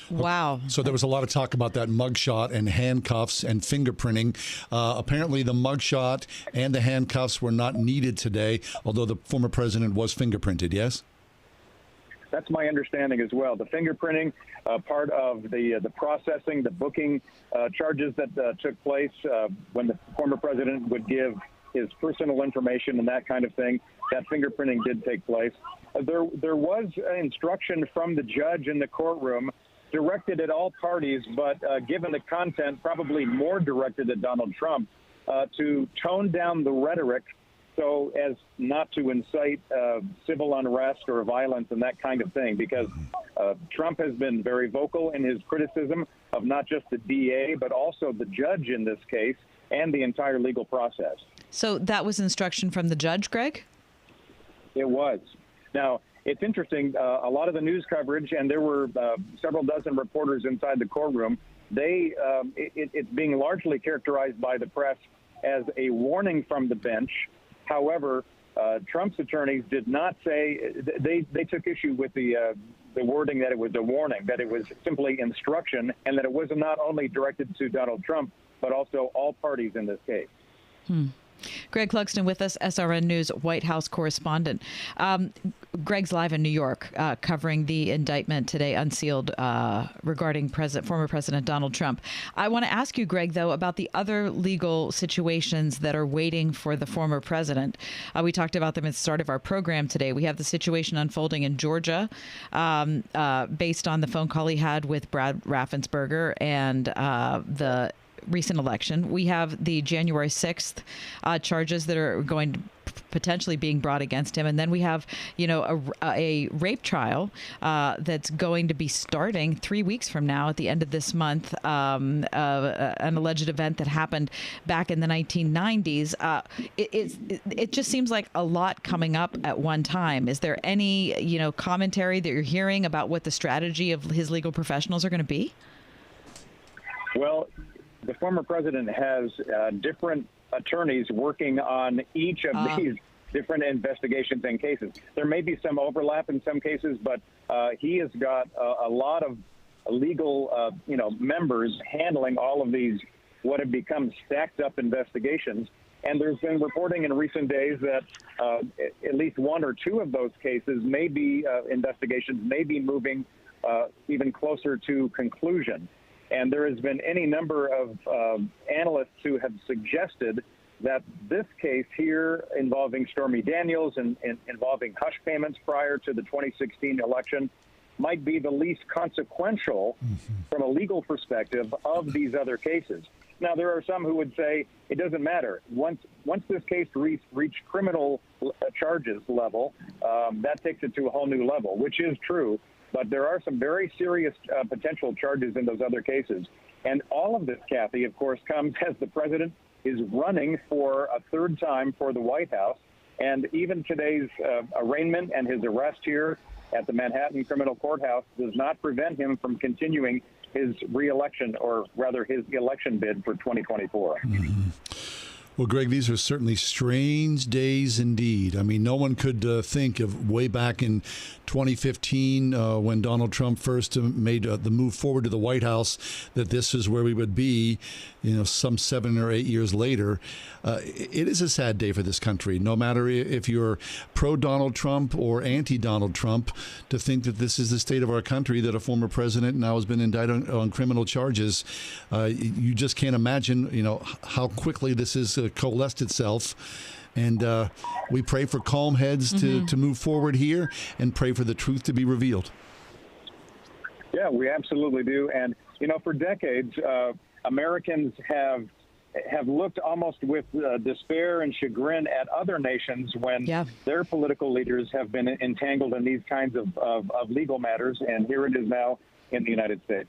Wow. So there was a lot of talk about that mugshot and handcuffs and fingerprinting. Apparently the mugshot and the handcuffs were not needed today, although the former president was fingerprinted, yes? That's my understanding as well. The fingerprinting, part of the processing, the booking charges that took place when the former president would give his personal information and that kind of thing, that fingerprinting did take place. There was instruction from the judge in the courtroom directed at all parties, but given the content, probably more directed at Donald Trump, to tone down the rhetoric so as not to incite civil unrest or violence and that kind of thing, because Trump has been very vocal in his criticism of not just the DA, but also the judge in this case and the entire legal process. So that was instruction from the judge, Greg? It was. Now, it's interesting. A lot of the news coverage, and there were several dozen reporters inside the courtroom, it's being largely characterized by the press as a warning from the bench. However, Trump's attorneys did not say, they took issue with the wording that it was a warning, that it was simply instruction, and that it was not only directed to Donald Trump, but also all parties in this case. Greg Clugston with us, SRN News White House correspondent. Greg's live in New York covering the indictment today, unsealed, regarding former President Donald Trump. I want to ask you, Greg, though, about the other legal situations that are waiting for the former president. We talked about them at the start of our program today. We have the situation unfolding in Georgia based on the phone call he had with Brad Raffensperger and the recent election. We have the January 6th charges that are going to potentially being brought against him. And then we have, a rape trial that's going to be starting 3 weeks from now at the end of this month, an alleged event that happened back in the 1990s. It just seems like a lot coming up at one time. Is there any, commentary that you're hearing about what the strategy of his legal professionals are going to be? Well, the former president has different attorneys working on each of these different investigations and cases. There may be some overlap in some cases, but he has got a lot of legal, members handling all of these, what have become stacked up investigations. And there's been reporting in recent days that at least one or two of those cases may be investigations may be moving even closer to conclusion. And there has been any number of analysts who have suggested that this case here involving Stormy Daniels and involving hush payments prior to the 2016 election might be the least consequential from a legal perspective of these other cases. Now, there are some who would say it doesn't matter. Once this case reached criminal charges level, that takes it to a whole new level, which is true. But there are some very serious potential charges in those other cases. And all of this, Kathy, of course, comes as the president is running for a third time for the White House. And even today's arraignment and his arrest here at the Manhattan Criminal Courthouse does not prevent him from continuing his re-election, or rather his election bid for 2024. Well, Greg, these are certainly strange days indeed. I mean, no one could think of way back in 2015 when Donald Trump first made the move forward to the White House that this is where we would be, some 7 or 8 years later. It is a sad day for this country, no matter if you're pro-Donald Trump or anti-Donald Trump, to think that this is the state of our country, that a former president now has been indicted on criminal charges. You just can't imagine, how quickly this has coalesced itself. And we pray for calm heads to move forward here, and pray for the truth to be revealed. Yeah, we absolutely do. And, for decades, Americans have looked almost with despair and chagrin at other nations when their political leaders have been entangled in these kinds of legal matters. And here it is now in the United States.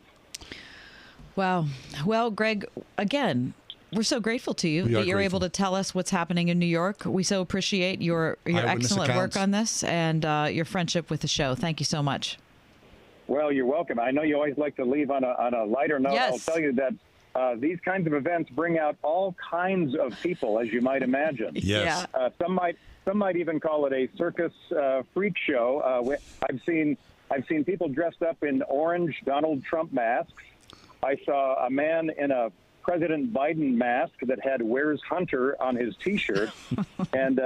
Wow. Well, Greg, again, we're so grateful to you that you're able to tell us what's happening in New York. We so appreciate your excellent work on this and your friendship with the show. Thank you so much. Well, you're welcome. I know you always like to leave on a lighter note. Yes. I'll tell you that these kinds of events bring out all kinds of people, as you might imagine. Yes. Some might even call it a circus freak show. I've seen people dressed up in orange Donald Trump masks. I saw a man in a President Biden mask that had "Where's Hunter" on his T-shirt, and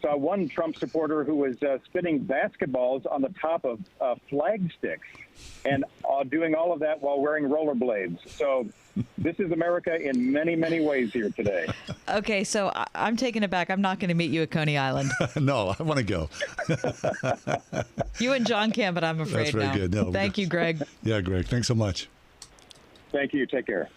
saw one Trump supporter who was spinning basketballs on the top of flag sticks, and doing all of that while wearing rollerblades. So this is America in many, many ways here today. Okay, so I'm taking it back. I'm not going to meet you at Coney Island. No, I want to go. You and John can, but I'm afraid That's very now. good. No, Thank you, Greg. Yeah, Greg. Thanks so much. Thank you. Take care.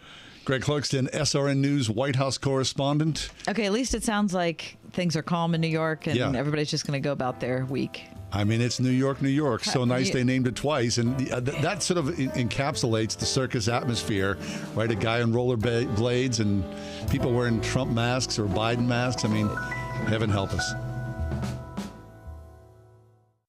Greg Clugston, SRN News White House correspondent. Okay, at least it sounds like things are calm in New York and everybody's just going to go about their week. I mean, it's New York, New York. So nice they named it twice. And that sort of encapsulates the circus atmosphere, right? A guy on roller blades and people wearing Trump masks or Biden masks. I mean, heaven help us.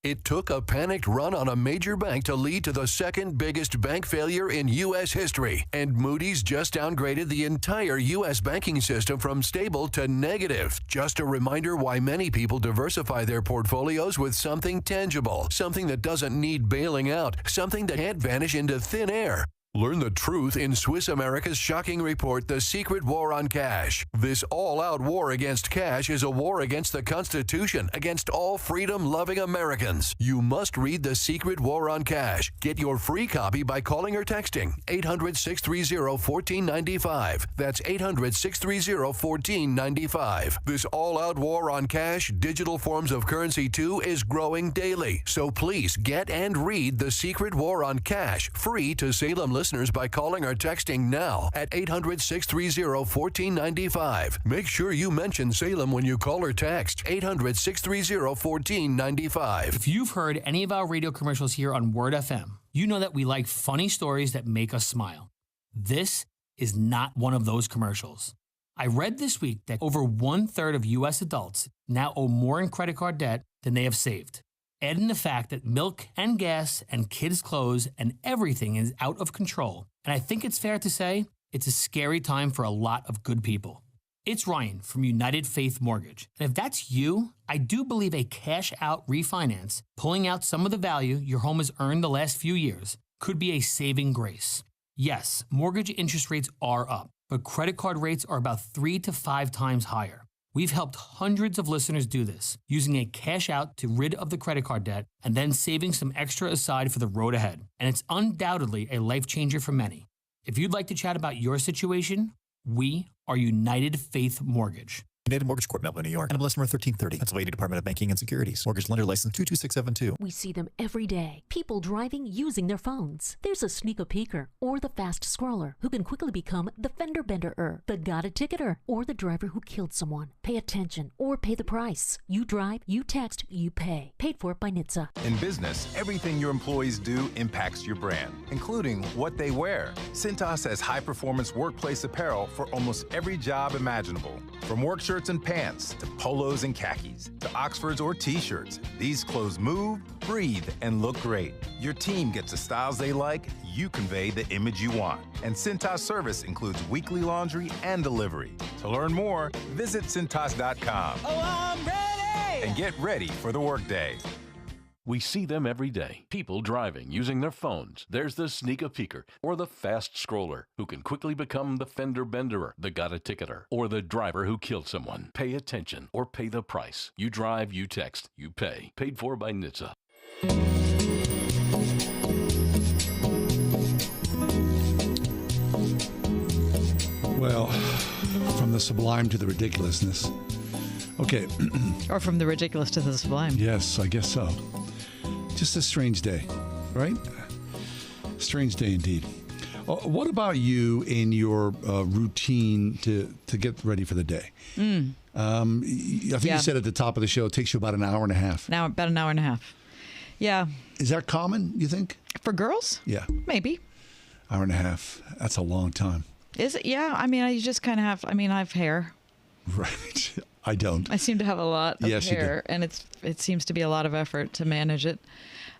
It took a panicked run on a major bank to lead to the second biggest bank failure in U.S. history, and Moody's just downgraded the entire U.S. banking system from stable to negative. Just a reminder why many people diversify their portfolios with something tangible, something that doesn't need bailing out, something that can't vanish into thin air. Learn the truth in Swiss America's shocking report, The Secret War on Cash. This all-out war against cash is a war against the Constitution, against all freedom-loving Americans. You must read The Secret War on Cash. Get your free copy by calling or texting 800-630-1495. That's 800-630-1495. This all-out war on cash, digital forms of currency too, is growing daily. So please get and read The Secret War on Cash, free to Salem listeners by calling or texting now at 800-630-1495. Make sure you mention Salem when you call or text 800-630-1495. If you've heard any of our radio commercials here on Word FM, you know that we like funny stories that make us smile. This is not one of those commercials. I read this week that over 1/3 of U.S. adults now owe more in credit card debt than they have saved. Add in the fact that milk and gas and kids' clothes and everything is out of control. And I think it's fair to say it's a scary time for a lot of good people. It's Ryan from United Faith Mortgage. And if that's you, I do believe a cash-out refinance, pulling out some of the value your home has earned the last few years, could be a saving grace. Yes, mortgage interest rates are up, but credit card rates are about 3 to 5 times higher. We've helped hundreds of listeners do this, using a cash out to rid of the credit card debt and then saving some extra aside for the road ahead. And it's undoubtedly a life changer for many. If you'd like to chat about your situation, we are United Faith Mortgage. United Mortgage Corp, Melville, New York. NMLS number 1330. Pennsylvania Department of Banking and Securities. Mortgage lender license 22672. We see them every day. People driving using their phones. There's a sneak peeker or the fast scroller who can quickly become the fender bender-er, the got a ticketer, or the driver who killed someone. Pay attention or pay the price. You drive, you text, you pay. Paid for by NHTSA. In business, everything your employees do impacts your brand, including what they wear. Cintas has high-performance workplace apparel for almost every job imaginable. From work shirts and pants, to polos and khakis, to Oxfords or t-shirts, these clothes move, breathe, and look great. Your team gets the styles they like, you convey the image you want. And Cintas service includes weekly laundry and delivery. To learn more, visit Cintas.com. Oh, I'm ready! And get ready for the workday. We see them every day. People driving, using their phones. There's the sneaker peeker or the fast scroller who can quickly become the fender benderer, the got a ticketer, or the driver who killed someone. Pay attention or pay the price. You drive, you text, you pay. Paid for by NHTSA. Well, from the sublime to the ridiculousness. Okay. Or from the ridiculous to the sublime. Yes, I guess so. Just a strange day, right? Strange day indeed. What about you in your routine to get ready for the day? I think you said at the top of the show it takes you about an hour and a half. Now, about an hour and a half. Yeah. Is that common, you think? For girls? Yeah. Maybe. Hour and a half. That's a long time. Is it? Yeah. I mean, you just kind of have, I have hair. Right. I don't. I seem to have a lot of hair, and it seems to be a lot of effort to manage it.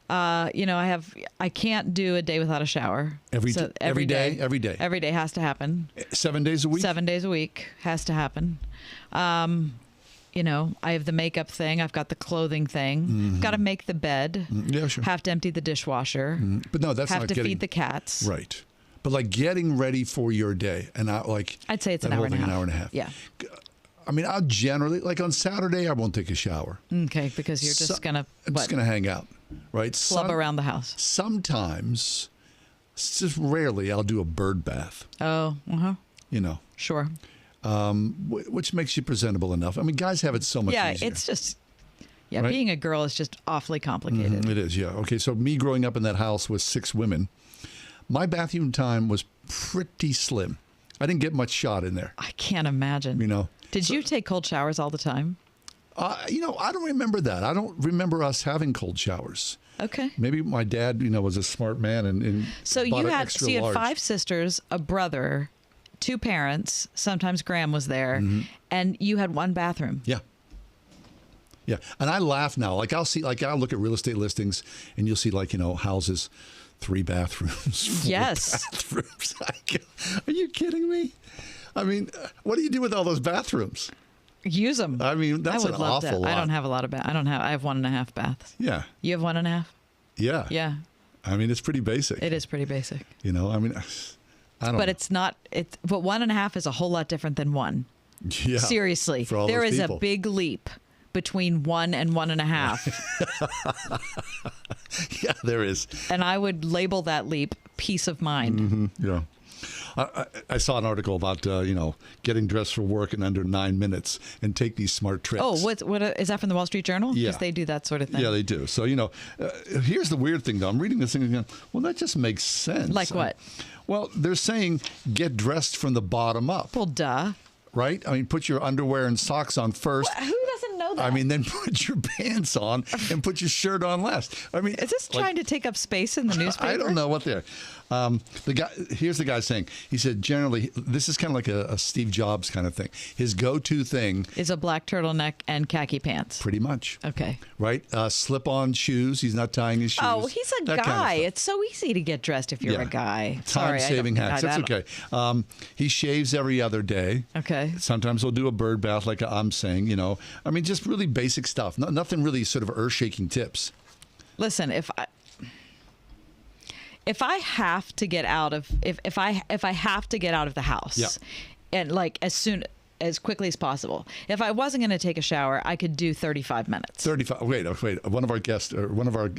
I can't do a day without a shower. Every day. Every day has to happen. 7 days a week? 7 days a week has to happen. I have the makeup thing. I've got the clothing thing. Mm-hmm. Got to make the bed. Yeah, sure. Have to empty the dishwasher. Mm-hmm. But no, that's have not to feed the cats. Right. But like getting ready for your day, and I'd say it's an hour and a half. An hour and a half. Yeah. I'll generally, like on Saturday, I won't take a shower. Okay, because you're just going to... I'm just going to hang out, right? Flub around the house. Sometimes, just rarely, I'll do a bird bath. Oh, Sure. Which makes you presentable enough. Guys have it so much easier. Yeah, it's just... Yeah, right? Being a girl is just awfully complicated. Mm-hmm, it is, yeah. Okay, so me growing up in that house with 6 women, my bathroom time was pretty slim. I didn't get much shot in there. I can't imagine. Did you take cold showers all the time? I don't remember that. I don't remember us having cold showers. Okay. Maybe my dad, was a smart man and so bought you an had extra you had large. 5 sisters, a brother, 2 parents. Sometimes Graham was there, and you had 1 bathroom. Yeah. Yeah, and I laugh now. Like I'll look at real estate listings, and you'll see houses, 3 bathrooms. 4 Yes. bathrooms. Are you kidding me? I mean, what do you do with all those bathrooms? Use them. I mean, that's an awful lot. I don't have a lot of baths. I have 1.5 baths. Yeah. You have 1.5? Yeah. Yeah. I mean, it's pretty basic. It is pretty basic. I mean, I don't know. But it's not. But 1.5 is a whole lot different than 1. Yeah. Seriously, there is a big leap between 1 and 1.5. Yeah, there is. And I would label that leap peace of mind. Mm-hmm. Yeah. I saw an article about getting dressed for work in under 9 minutes and take these smart trips. Oh, what is that from the Wall Street Journal? Yeah, because they do that sort of thing. Yeah, they do. So here's the weird thing, though. I'm reading this thing again. Well, that just makes sense. Like what? Well, they're saying get dressed from the bottom up. Well, duh. Right? I mean, put your underwear and socks on first. Who doesn't know that? I mean, then put your pants on and put your shirt on last. I mean, is this trying to take up space in the newspaper? I don't know what they're. Here's the guy saying. He said generally this is kind of like a Steve Jobs kind of thing. His go-to thing is a black turtleneck and khaki pants. Pretty much. Okay. Right. Slip-on shoes. He's not tying his shoes. Oh, he's a guy. Kind of it's so easy to get dressed if you're a guy. Time-saving hacks. That's okay. He shaves every other day. Okay. Sometimes he'll do a bird bath, like I'm saying. I mean, just really basic stuff. Nothing really sort of earth-shaking tips. Listen, if I have to get out of if I have to get out of the house, and as quickly as possible. If I wasn't going to take a shower, I could do 35 minutes. 35. Wait. One of our guests, or one of our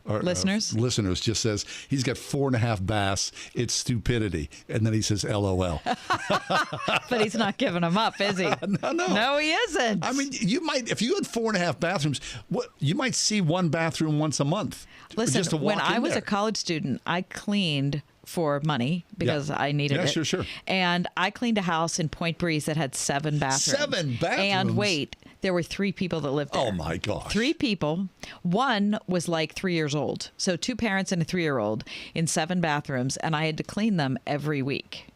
listeners just says he's got 4.5 baths. It's stupidity, and then he says LOL. But he's not giving them up, is he? No, he isn't. I mean, you might, if you had 4.5 bathrooms, you might see one bathroom once a month. Listen, when I was a college student, I cleaned for money because I needed it. Yeah, sure. And I cleaned a house in Point Breeze that had 7 bathrooms. 7 bathrooms? And wait, there were 3 people that lived there. Oh, my gosh. 3 people. One was like 3 years old. So 2 parents and a 3-year-old in 7 bathrooms, and I had to clean them every week.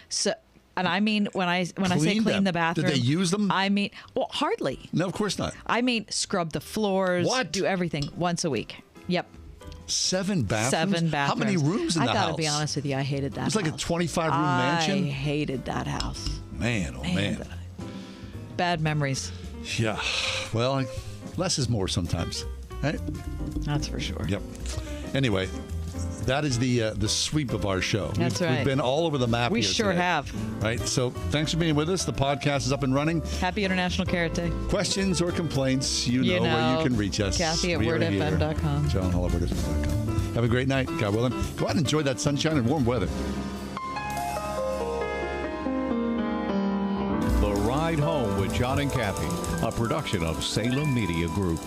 So... And I mean, when I say clean the bathroom, did they use them? I mean, well, hardly. No, of course not. I mean, scrub the floors. What? Do everything once a week. Yep. 7 bathrooms? 7 bathrooms. How many rooms in the house? I gotta be honest with you, I hated that house. It was like a 25-room mansion? I hated that house. Man, oh man. Bad memories. Yeah. Well, less is more sometimes. Right? That's for sure. Yep. Anyway, that is the sweep of our show. That's right. We've been all over the map We here sure today. have. Right? So thanks for being with us. The podcast is up and running. Happy International Carrot Day. Questions or complaints, you know where you can reach us. Kathy at We are here. wordfm.com. John Hall at wordfm.com. Have a great night, God willing. Go out and enjoy that sunshine and warm weather. The Ride Home with John and Kathy, a production of Salem Media Group.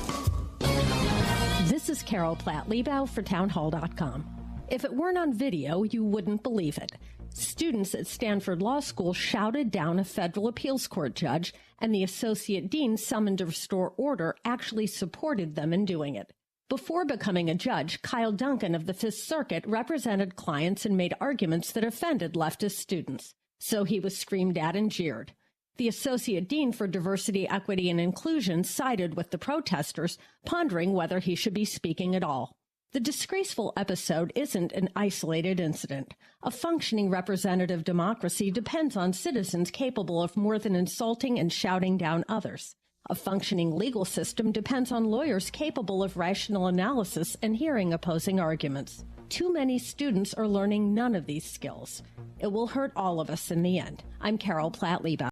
This is Carol Platt-Liebau for townhall.com. If it weren't on video, you wouldn't believe it. Students at Stanford Law School shouted down a federal appeals court judge, and the associate dean summoned to restore order actually supported them in doing it. Before becoming a judge, Kyle Duncan of the Fifth Circuit represented clients and made arguments that offended leftist students. So he was screamed at and jeered. The associate dean for diversity, equity, and inclusion sided with the protesters, pondering whether he should be speaking at all. The disgraceful episode isn't an isolated incident. A functioning representative democracy depends on citizens capable of more than insulting and shouting down others. A functioning legal system depends on lawyers capable of rational analysis and hearing opposing arguments. Too many students are learning none of these skills. It will hurt all of us in the end. I'm Carol Platt-Liebau.